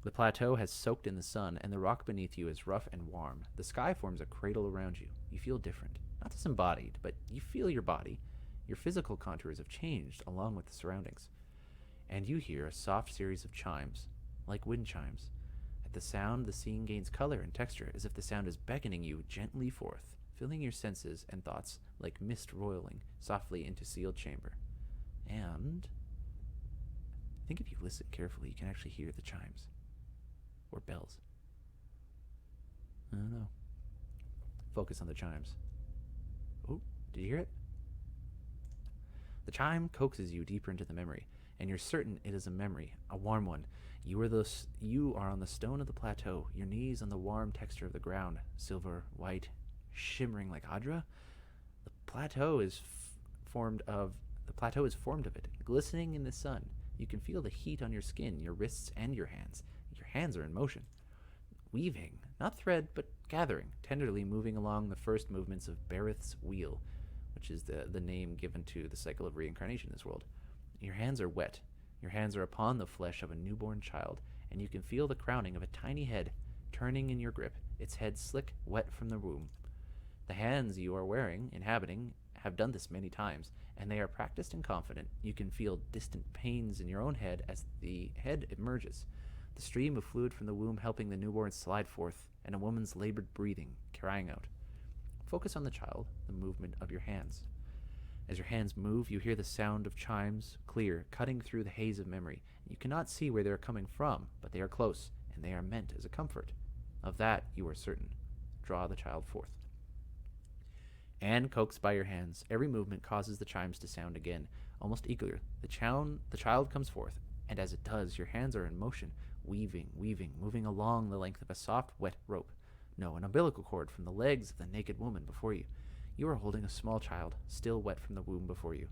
The plateau has soaked in the sun, and the rock beneath you is rough and warm. The sky forms a cradle around you. You feel different. Not disembodied, but you feel your body. Your physical contours have changed along with the surroundings. And you hear a soft series of chimes, like wind chimes. At the sound, the scene gains color and texture, as if the sound is beckoning you gently forth, filling your senses and thoughts like mist roiling softly into sealed chamber. And I think if you listen carefully, you can actually hear the chimes. Or bells. I don't know. Focus on the chimes. Oh, did you hear it? The chime coaxes you deeper into the memory, and you're certain it is a memory, a warm one. You are on the stone of the plateau, your knees on the warm texture of the ground, silver, white, shimmering like Adra. The plateau is formed of it, glistening in the sun. You can feel the heat on your skin, your wrists, and your hands. Your hands are in motion, weaving, not thread, but gathering, tenderly moving along the first movements of Berith's wheel, which is the name given to the cycle of reincarnation in this world. Your hands are wet. Your hands are upon the flesh of a newborn child, and you can feel the crowning of a tiny head turning in your grip, its head slick, wet from the womb. The hands you are inhabiting, have done this many times, and they are practiced and confident. You can feel distant pains in your own head as the head emerges, the stream of fluid from the womb helping the newborn slide forth, and a woman's labored breathing, crying out. Focus on the child, the movement of your hands. As your hands move, you hear the sound of chimes, clear, cutting through the haze of memory. You cannot see where they are coming from, but they are close, and they are meant as a comfort. Of that you are certain. Draw the child forth. And coaxed by your hands, every movement causes the chimes to sound again, almost eagerly. The child comes forth, and as it does, your hands are in motion, weaving, moving along the length of a soft, wet rope. No, an umbilical cord from the legs of the naked woman before you. You are holding a small child, still wet from the womb before you.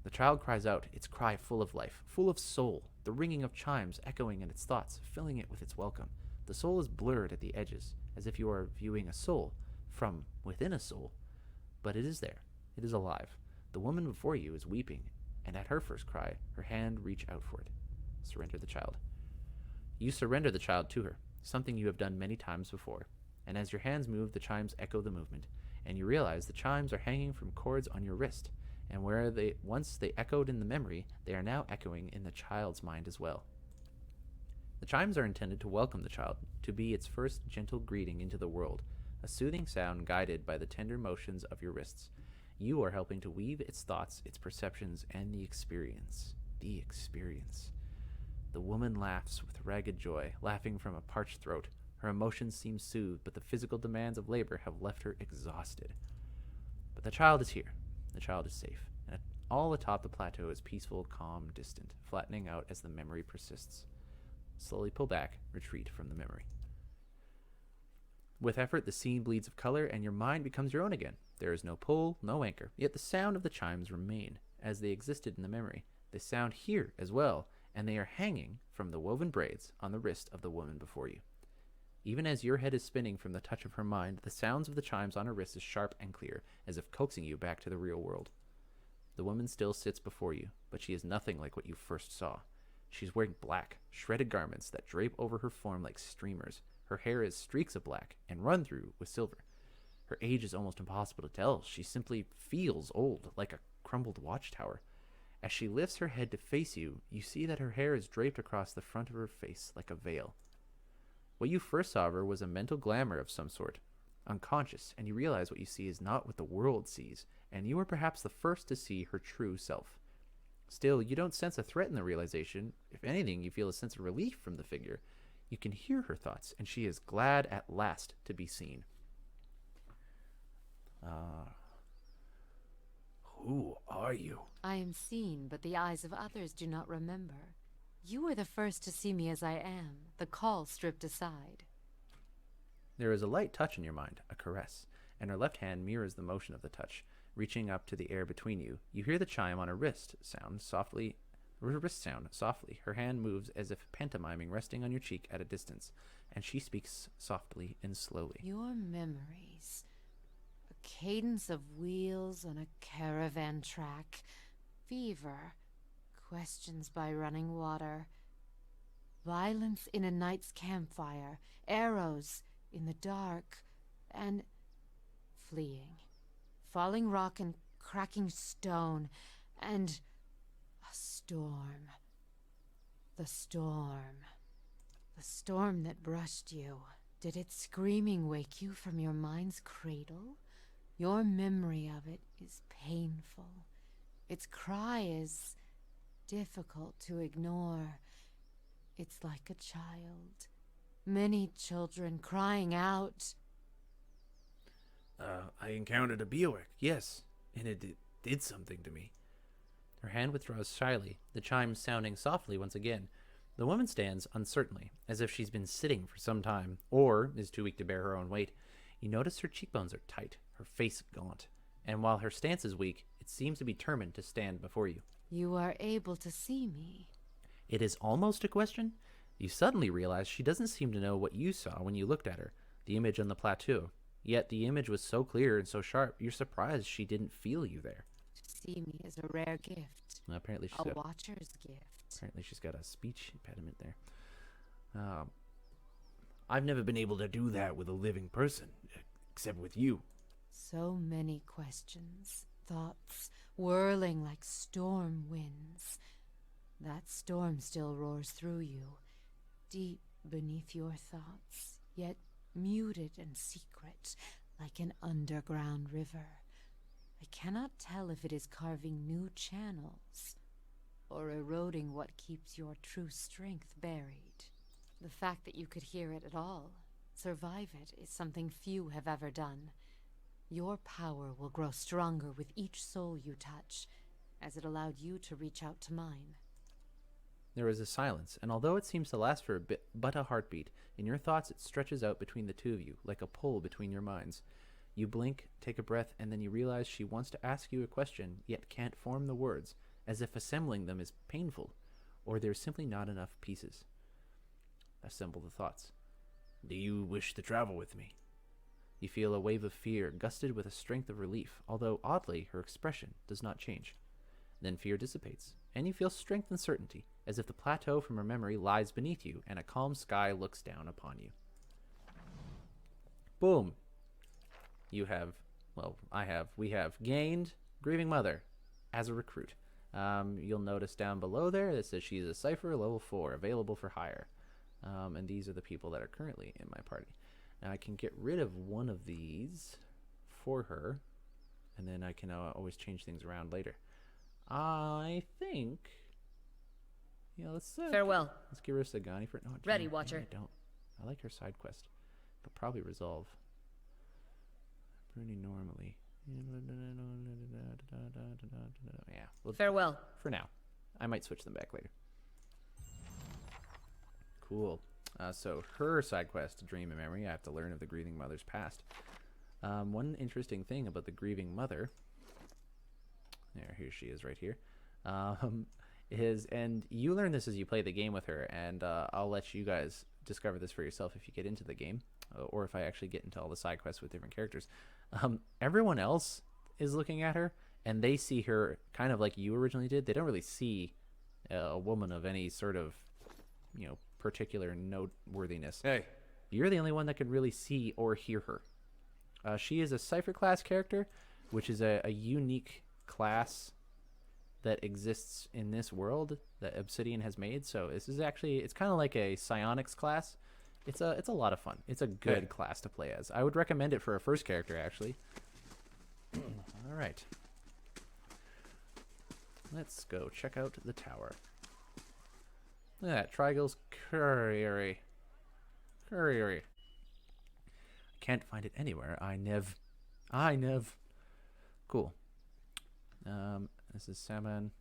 The child cries out, its cry full of life, full of soul, the ringing of chimes echoing in its thoughts, filling it with its welcome. The soul is blurred at the edges, as if you are viewing a soul from within a soul. But it is there. It is alive. The woman before you is weeping, and at her first cry, her hand reach out for it. Surrender the child. You surrender the child to her, something you have done many times before. And as your hands move, the chimes echo the movement, and you realize the chimes are hanging from cords on your wrist, and where once they echoed in the memory, they are now echoing in the child's mind as well. The chimes are intended to welcome the child, to be its first gentle greeting into the world, a soothing sound guided by the tender motions of your wrists. You are helping to weave its thoughts, its perceptions, and the experience. The experience. The woman laughs with ragged joy, laughing from a parched throat. Her emotions seem soothed, but the physical demands of labor have left her exhausted. But the child is here. The child is safe. And all atop the plateau is peaceful, calm, distant, flattening out as the memory persists. Slowly pull back, retreat from the memory. With effort, the scene bleeds of color, and your mind becomes your own again. There is no pull, no anchor, yet the sound of the chimes remain, as they existed in the memory. They sound here as well, and they are hanging from the woven braids on the wrist of the woman before you. Even as your head is spinning from the touch of her mind, the sounds of the chimes on her wrist is sharp and clear, as if coaxing you back to the real world. The woman still sits before you, but she is nothing like what you first saw. She is wearing black, shredded garments that drape over her form like streamers. Her hair is streaks of black and run through with silver. Her age is almost impossible to tell. She simply feels old, like a crumbled watchtower. As she lifts her head to face you, you see that her hair is draped across the front of her face like a veil. What you first saw of her was a mental glamour of some sort, unconscious, and you realize what you see is not what the world sees, and you are perhaps the first to see her true self. Still, you don't sense a threat in the realization. If anything, you feel a sense of relief from the figure. You can hear her thoughts, and she is glad at last to be seen. Who are you? I am seen, but the eyes of others do not remember. You were the first to see me as I am, the call stripped aside. There is a light touch in your mind, a caress, and her left hand mirrors the motion of the touch, reaching up to the air between you. You hear the chime on her wrist sound softly. Her hand moves as if pantomiming, resting on your cheek at a distance, and she speaks softly and slowly. Your memories. A cadence of wheels on a caravan track. Fever. Questions by running water. Violence in a night's campfire. Arrows in the dark. And fleeing. Falling rock and cracking stone. And a storm. The storm. The storm that brushed you. Did its screaming wake you from your mind's cradle? Your memory of it is painful. Its cry is difficult to ignore. It's like a child. Many children crying out. I encountered a Biowick, yes, and it did something to me. Her hand withdraws shyly, the chimes sounding softly once again. The woman stands uncertainly, as if she's been sitting for some time, or is too weak to bear her own weight. You notice her cheekbones are tight, her face gaunt, and while her stance is weak, it seems to be determined to stand before you. You are able to see me. It is almost a question. You suddenly realize she doesn't seem to know what you saw when you looked at her, the image on the plateau. Yet the image was so clear and so sharp, you're surprised she didn't feel you there. To see me is a rare gift. Well, apparently a watcher's gift. Apparently she's got a speech impediment there. I've never been able to do that with a living person, except with you. So many questions, thoughts, whirling like storm winds. That storm still roars through you, deep beneath your thoughts, yet muted and secret, like an underground river. I cannot tell if it is carving new channels, or eroding what keeps your true strength buried. The fact that you could hear it at all, survive it, is something few have ever done. Your power will grow stronger with each soul you touch, as it allowed you to reach out to mine. There is a silence, and although it seems to last for a bit, but a heartbeat, in your thoughts it stretches out between the two of you, like a pull between your minds. You blink, take a breath, and then you realize she wants to ask you a question, yet can't form the words, as if assembling them is painful, or there's simply not enough pieces. Assemble the thoughts. Do you wish to travel with me? You feel a wave of fear, gusted with a strength of relief, although oddly her expression does not change. Then fear dissipates, and you feel strength and certainty, as if the plateau from her memory lies beneath you, and a calm sky looks down upon you. Boom! We have gained Grieving Mother as a recruit. You'll notice down below there that says she's a Cipher level 4, available for hire. And these are the people that are currently in my party. Now I can get rid of one of these for her, and then I can always change things around later. I think... Yeah, let's... Farewell. Let's get rid of Sagani for... No, Ready, Watcher. I don't. I like her side quest. But probably resolve. Pretty normally. Yeah. Well, farewell. For now. I might switch them back later. Cool. So her side quest, Dream and Memory, I have to learn of the Grieving Mother's past. One interesting thing about the Grieving Mother... Here she is right here. And you learn this as you play the game with her, and I'll let you guys discover this for yourself if you get into the game, or if I actually get into all the side quests with different characters. Everyone else is looking at her, and they see her kind of like you originally did. They don't really see a woman of any sort of, particular noteworthiness. Hey. You're the only one that can really see or hear her. She is a Cipher class character, which is a unique class that exists in this world that Obsidian has made. So this is actually, it's kind of like a psionics class. It's a lot of fun. It's a good class to play as. I would recommend it for a first character, actually. All right. Let's go check out the tower. Look at that, Trigal's Curry. Can't find it anywhere. I nev. Cool. This is Salmon.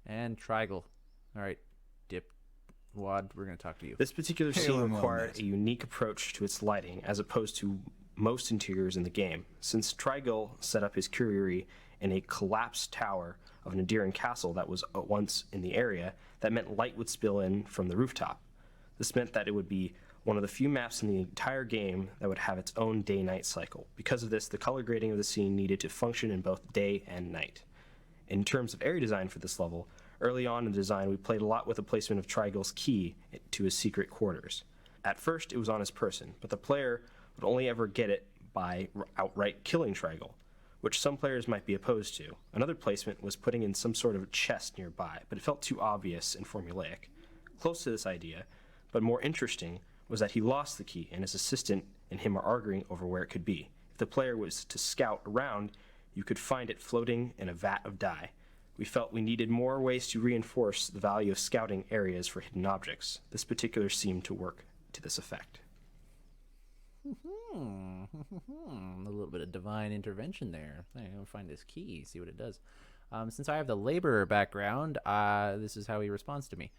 And Trigal. Alright. Dip. Wad, we're going to talk to you. This particular Hail scene and well required met. a unique approach to its lighting as opposed to most interiors in the game, since Trigull set up his curie in a collapsed tower of an Nadiran castle that was once in the area. That meant light would spill in from the rooftop. This meant that it would be one of the few maps in the entire game that would have its own day-night cycle. Because of this, the color grading of the scene needed to function in both day and night. In terms of area design for this level, early on in the design, we played a lot with the placement of Trigull's key to his secret quarters. At first, it was on his person, but the player would only ever get it by outright killing Trigull, which some players might be opposed to. Another placement was putting in some sort of chest nearby, but it felt too obvious and formulaic. Close to this idea, but more interesting, was that he lost the key, and his assistant and him are arguing over where it could be. If the player was to scout around, you could find it floating in a vat of dye. We felt we needed more ways to reinforce the value of scouting areas for hidden objects. This particular seemed to work to this effect. A little bit of divine intervention there. I'm going to find this key, see what it does. Since I have the laborer background, this is how he responds to me.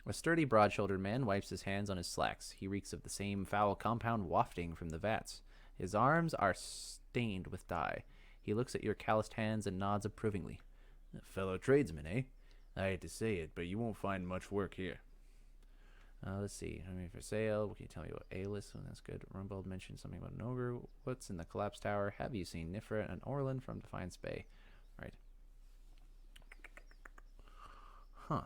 A sturdy, broad-shouldered man wipes his hands on his slacks. He reeks of the same foul compound wafting from the vats. His arms are stained with dye. He looks at your calloused hands and nods approvingly. A fellow tradesman, eh? I hate to say it, but you won't find much work here. Let's see. I mean, for sale. Can you tell me about Alis? Oh, that's good. Rumbald mentioned something about an ogre. What's in the collapsed tower? Have you seen Nifra and Orlin from Defiance Bay? Right. Huh.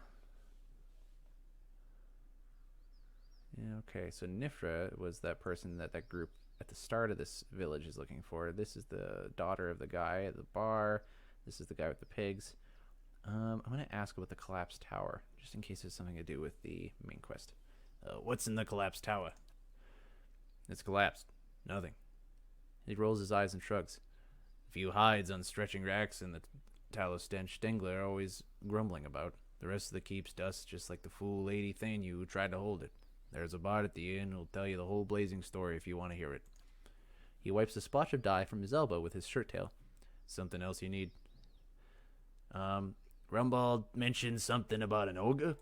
Yeah, okay, so Nifra was that person that group at the start of this village is looking for. This is the daughter of the guy at the bar. This is the guy with the pigs. I'm going to ask about the collapsed tower, just in case it's something to do with the main quest. What's in the collapsed tower? It's collapsed. Nothing. He rolls his eyes and shrugs. A few hides on stretching racks and the tallow stench Dengler are always grumbling about. The rest of the keep's dust, just like the fool Lady Thanyu who tried to hold it. There's a bard at the inn who'll tell you the whole blazing story if you want to hear it. He wipes a splotch of dye from his elbow with his shirt tail. Something else you need? Rumbald mentioned something about an ogre?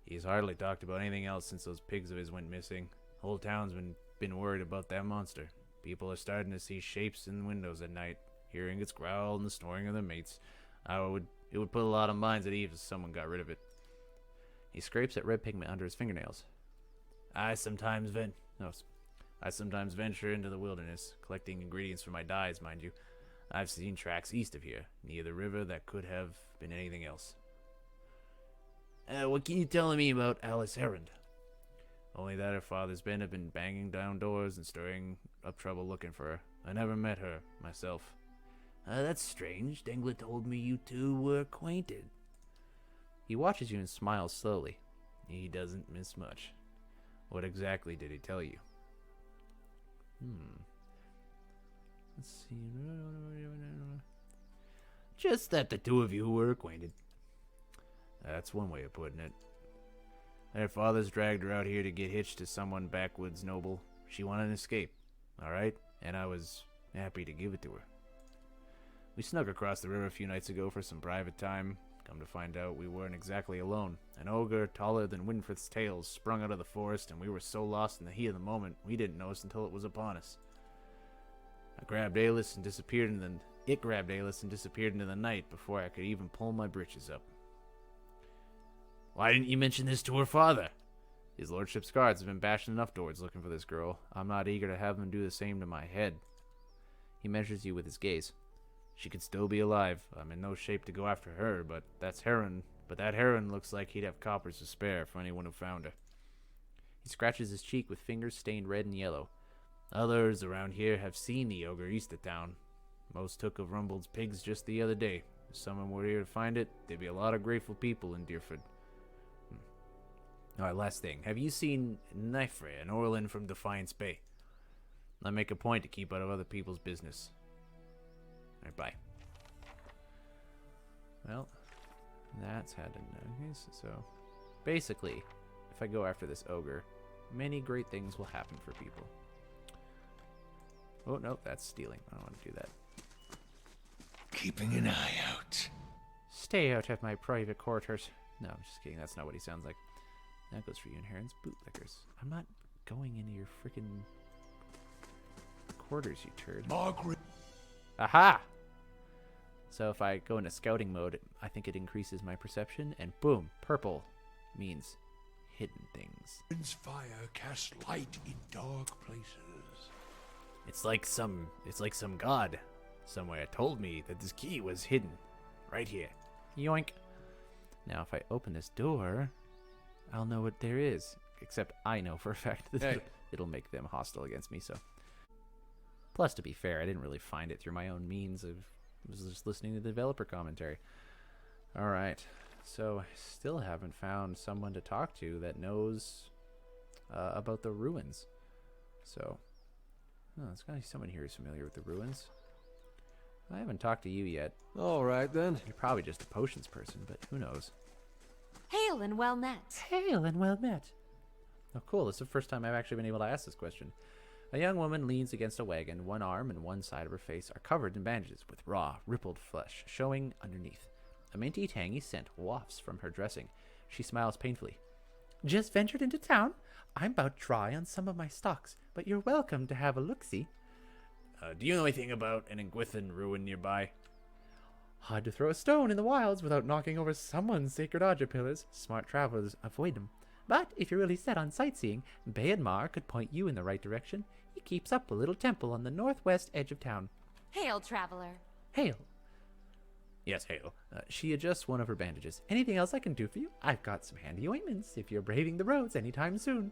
He's hardly talked about anything else since those pigs of his went missing. Whole town's been worried about that monster. People are starting to see shapes in windows at night, hearing its growl and the snoring of their mates. It would put a lot of minds at ease if someone got rid of it. He scrapes at red pigment under his fingernails. I sometimes venture into the wilderness, collecting ingredients for my dyes, mind you. I've seen tracks east of here, near the river that could have been anything else. What can you tell me about Alice Herond? Only that her father's men have been banging down doors and stirring up trouble looking for her. I never met her, myself. That's strange. Dengler told me you two were acquainted. He watches you and smiles slowly. He doesn't miss much. What exactly did he tell you? Let's see. Just that the two of you were acquainted. That's one way of putting it. Their fathers dragged her out here to get hitched to someone backwoods noble. She wanted an escape, alright? And I was happy to give it to her. We snuck across the river a few nights ago for some private time. Come to find out, we weren't exactly alone. An ogre taller than Winfrith's tails sprung out of the forest, and we were so lost in the heat of the moment, we didn't notice until it was upon us. It grabbed Alis and disappeared into the night before I could even pull my britches up. Why didn't you mention this to her father? His lordship's guards have been bashing enough doors looking for this girl. I'm not eager to have them do the same to my head. He measures you with his gaze. She could still be alive. I'm in no shape to go after her, but that Heron looks like he'd have coppers to spare for anyone who found her. He scratches his cheek with fingers stained red and yellow. Others around here have seen the ogre east of town. Most took of Rumbald's pigs just the other day. If someone were here to find it, there'd be a lot of grateful people in Dyrford. Alright, last thing. Have you seen Nifre and Orlin from Defiance Bay? I make a point to keep out of other people's business. Alright, bye. Well, that's had a notice. So, basically, if I go after this ogre, many great things will happen for people. Oh, no, that's stealing. I don't want to do that. Keeping an eye out. Stay out of my private quarters. No, I'm just kidding. That's not what he sounds like. That goes for you, inheritance. Bootlickers. I'm not going into your freaking quarters, you turd. Margaret. Aha! So if I go into scouting mode, I think it increases my perception, and boom, purple means hidden things. Fire casts light in dark places. It's like some god somewhere told me that this key was hidden right here. Yoink. Now if I open this door, I'll know what there is. Except I know for a fact that it'll make them hostile against me, so. Plus, to be fair, I didn't really find it through my own means. I was just listening to the developer commentary. Alright, so I still haven't found someone to talk to that knows about the ruins. So, there's gotta be someone here who's familiar with the ruins. I haven't talked to you yet. Alright then. You're probably just a potions person, but who knows? Hail and well met. Hail and well met. Oh, cool. This is the first time I've actually been able to ask this question. A young woman leans against a wagon. One arm and one side of her face are covered in bandages with raw, rippled flesh showing underneath. A minty, tangy scent wafts from her dressing. She smiles painfully. Just ventured into town. I'm about dry on some of my stocks, but you're welcome to have a look-see. Do you know anything about an Ingwithan ruin nearby? Hard to throw a stone in the wilds without knocking over someone's sacred Aja pillars. Smart travelers avoid them. But if you're really set on sightseeing, Bayadmar could point you in the right direction. He keeps up a little temple on the northwest edge of town. Hail, traveler. Hail. Yes, hail. She adjusts one of her bandages. Anything else I can do for you? I've got some handy ointments if you're braving the roads anytime soon.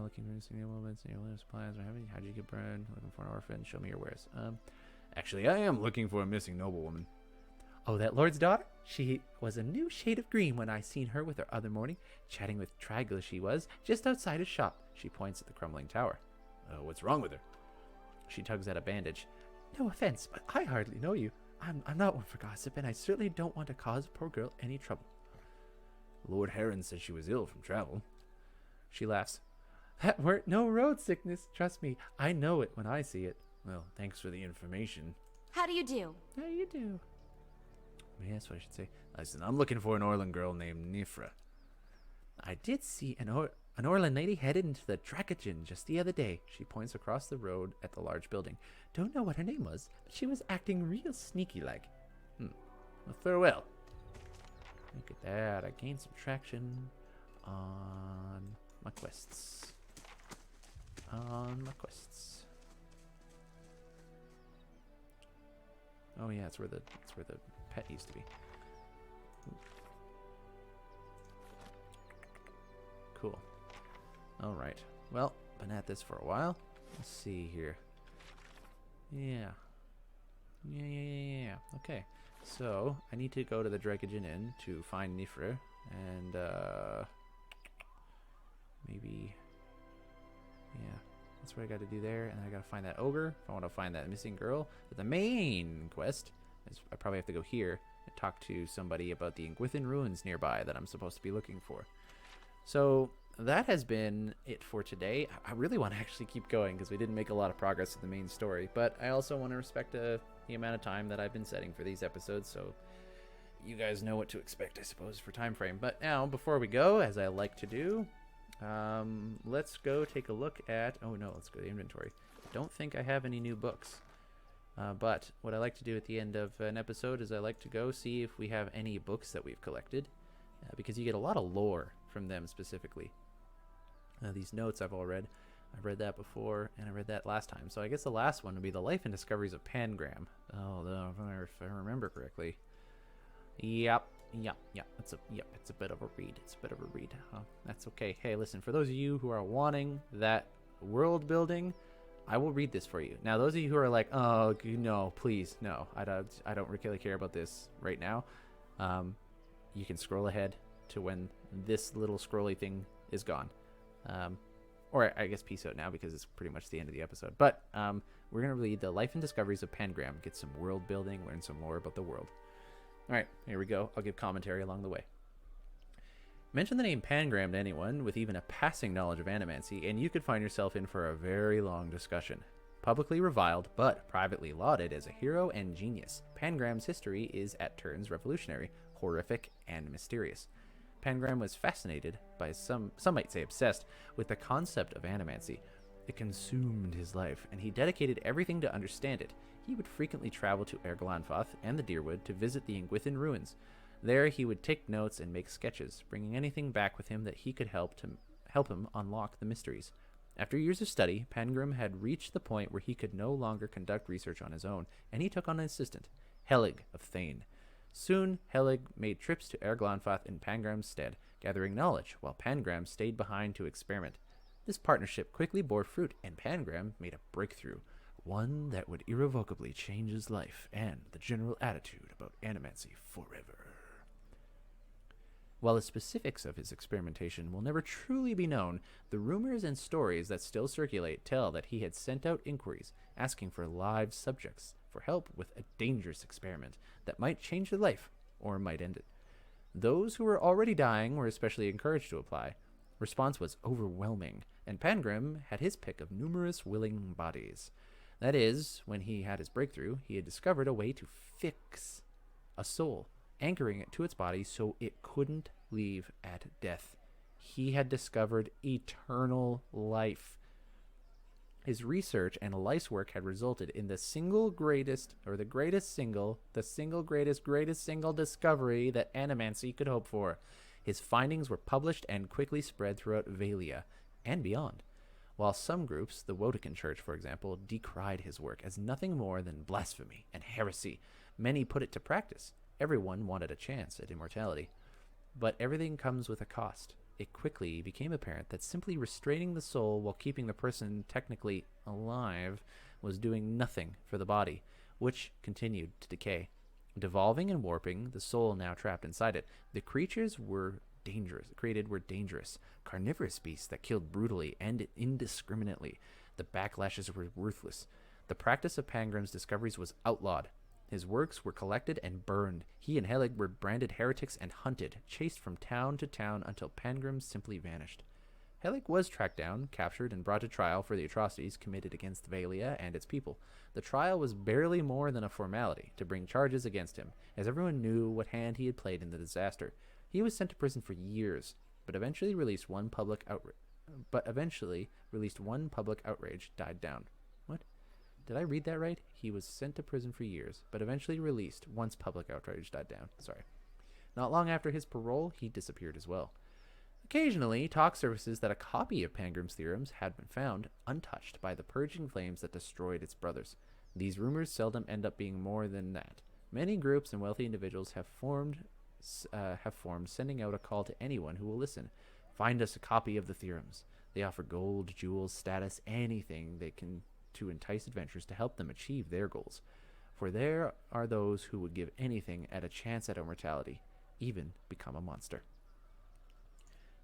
Looking for missing moments, supplies, or having. How'd you get burned? Looking for an orphan. Show me your wares. Actually, I am looking for a missing noblewoman. Oh, that lord's daughter? She was a new shade of green when I seen her with her other morning. Chatting with Tragla she was, just outside his shop. She points at the crumbling tower. What's wrong with her? She tugs at a bandage. No offense, but I hardly know you. I'm not one for gossip, and I certainly don't want to cause a poor girl any trouble. Lord Heron said she was ill from travel. She laughs. That weren't no road sickness. Trust me, I know it when I see it. Well, thanks for the information. How do you do? How do you do? Maybe that's what I should say. Listen, I'm looking for an Orlan girl named Nifra. I did see an Orlan lady headed into the Dracogen just the other day. She points across the road at the large building. Don't know what her name was, but she was acting real sneaky-like. Well, farewell. Look at that. I gained some traction on my quests. Oh yeah, it's where the pet used to be. Ooh. Cool. All right. Well, been at this for a while. Let's see here. Yeah. Okay. So I need to go to the Dracogen Inn to find Nifra, and maybe. Yeah, that's what I got to do there, and I got to find that ogre if I want to find that missing girl. But the main quest is I probably have to go here and talk to somebody about the Ingwithan ruins nearby that I'm supposed to be looking for. So that has been it for today. I really want to actually keep going because we didn't make a lot of progress with the main story, but I also want to respect the amount of time that I've been setting for these episodes, so you guys know what to expect, I suppose, for time frame. But now, before we go, as I like to do, let's go take a look at, let's go to the inventory. I don't think I have any new books, but what I like to do at the end of an episode is I like to go see if we have any books that we've collected, because you get a lot of lore from them specifically. These notes I've all read. I've read that before, and I read that last time, so I guess the last one would be The Life and Discoveries of Pangram. If I remember correctly. Yep. It's a bit of a read. That's okay. Hey, listen, for those of you who are wanting that world building, I will read this for you. Now, those of you who are like, oh, no, please, no, I don't really care about this right now, you can scroll ahead to when this little scrolly thing is gone. Or I guess peace out now because it's pretty much the end of the episode. But we're going to read The Life and Discoveries of Pangram, get some world building, learn some more about the world. All right, here we go. I'll give commentary along the way. Mention the name Pangram to anyone with even a passing knowledge of animancy, and you could find yourself in for a very long discussion. Publicly reviled, but privately lauded as a hero and genius, Pangram's history is at turns revolutionary, horrific, and mysterious. Pangram was fascinated by some might say obsessed, with the concept of animancy. It consumed his life, and he dedicated everything to understand it. He would frequently travel to Erglanfoth and the Dyrwood to visit the Ingwithin ruins. There he would take notes and make sketches, bringing anything back with him that he could help him unlock the mysteries. After years of study, Pangram had reached the point where he could no longer conduct research on his own, and he took on an assistant, Helig of Thane. Soon, Helig made trips to Erglanfoth in Pangram's stead, gathering knowledge, while Pangram stayed behind to experiment. This partnership quickly bore fruit, and Pangram made a breakthrough, one that would irrevocably change his life and the general attitude about animancy forever. While the specifics of his experimentation will never truly be known, the rumors and stories that still circulate tell that he had sent out inquiries asking for live subjects for help with a dangerous experiment that might change their life or might end it. Those who were already dying were especially encouraged to apply. Response was overwhelming, and Pangram had his pick of numerous willing bodies. That is, when he had his breakthrough, he had discovered a way to fix a soul, anchoring it to its body so it couldn't leave at death. He had discovered eternal life. His research and life's work had resulted in the single greatest single discovery that animancy could hope for. His findings were published and quickly spread throughout Valia and beyond. While some groups, the Wodekin Church for example, decried his work as nothing more than blasphemy and heresy, many put it to practice. Everyone wanted a chance at immortality. But everything comes with a cost. It quickly became apparent that simply restraining the soul while keeping the person technically alive was doing nothing for the body, which continued to decay. Devolving and warping, the soul now trapped inside it, the creatures created were dangerous, carnivorous beasts that killed brutally and indiscriminately. The backlashes were ruthless. The practice of Pangram's discoveries was outlawed. His works were collected and burned. He and Helig were branded heretics and hunted, chased from town to town until Pangram simply vanished. Helig was tracked down, captured, and brought to trial for the atrocities committed against Valia and its people. The trial was barely more than a formality to bring charges against him, as everyone knew what hand he had played in the disaster. He was sent to prison for years, but eventually released one public outrage died down. What? Did I read that right? He was sent to prison for years, but eventually released once public outrage died down. Sorry. Not long after his parole, he disappeared as well. Occasionally, talk surfaces that a copy of Pangram's theorems had been found, untouched by the purging flames that destroyed its brothers. These rumors seldom end up being more than that. Many groups and wealthy individuals have formed, sending out a call to anyone who will listen. Find us a copy of the theorems. They offer gold, jewels, status, anything they can to entice adventurers to help them achieve their goals. For there are those who would give anything at a chance at immortality, even become a monster.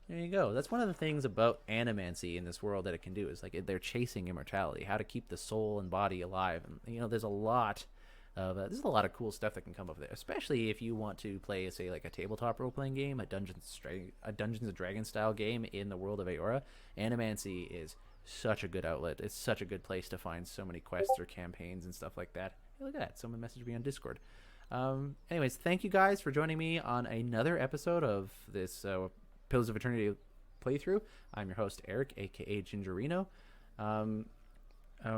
There you go. That's one of the things about animancy in this world that it can do, is like they're chasing immortality, how to keep the soul and body alive. And there's a lot of cool stuff that can come up there, especially if you want to play, say, like a tabletop role-playing game, a Dungeons and Dragons style game in the world of Eora. Animancy is such a good outlet. It's such a good place to find so many quests or campaigns and stuff like that. Hey, look at that. Someone messaged me on Discord. Anyways, thank you guys for joining me on another episode of this Pillars of Eternity playthrough. I'm your host, Eric, aka Gingereno.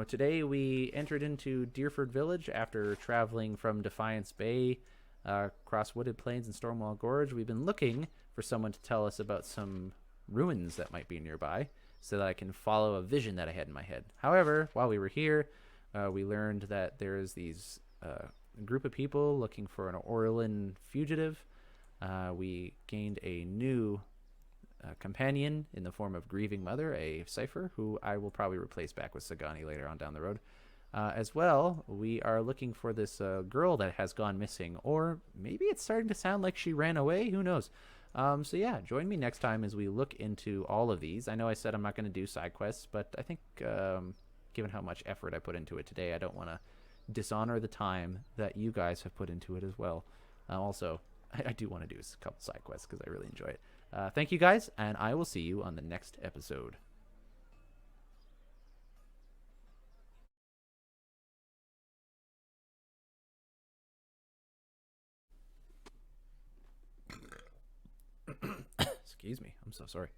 Today we entered into Dyrford Village after traveling from Defiance Bay, across wooded plains and Stormwall Gorge. We've been looking for someone to tell us about some ruins that might be nearby, so that I can follow a vision that I had in my head. However, while we were here, we learned that there's these group of people looking for an Orlin fugitive. We gained a new companion in the form of Grieving Mother, a cipher, who I will probably replace back with Sagani later on down the road. As well, we are looking for this girl that has gone missing, or maybe it's starting to sound like she ran away. Who knows? So yeah, join me next time as we look into all of these. I know I said I'm not going to do side quests, but I think given how much effort I put into it today, I don't want to dishonor the time that you guys have put into it as well. Also, I do want to do a couple side quests because I really enjoy it. Thank you guys, and I will see you on the next episode. Excuse me. I'm so sorry.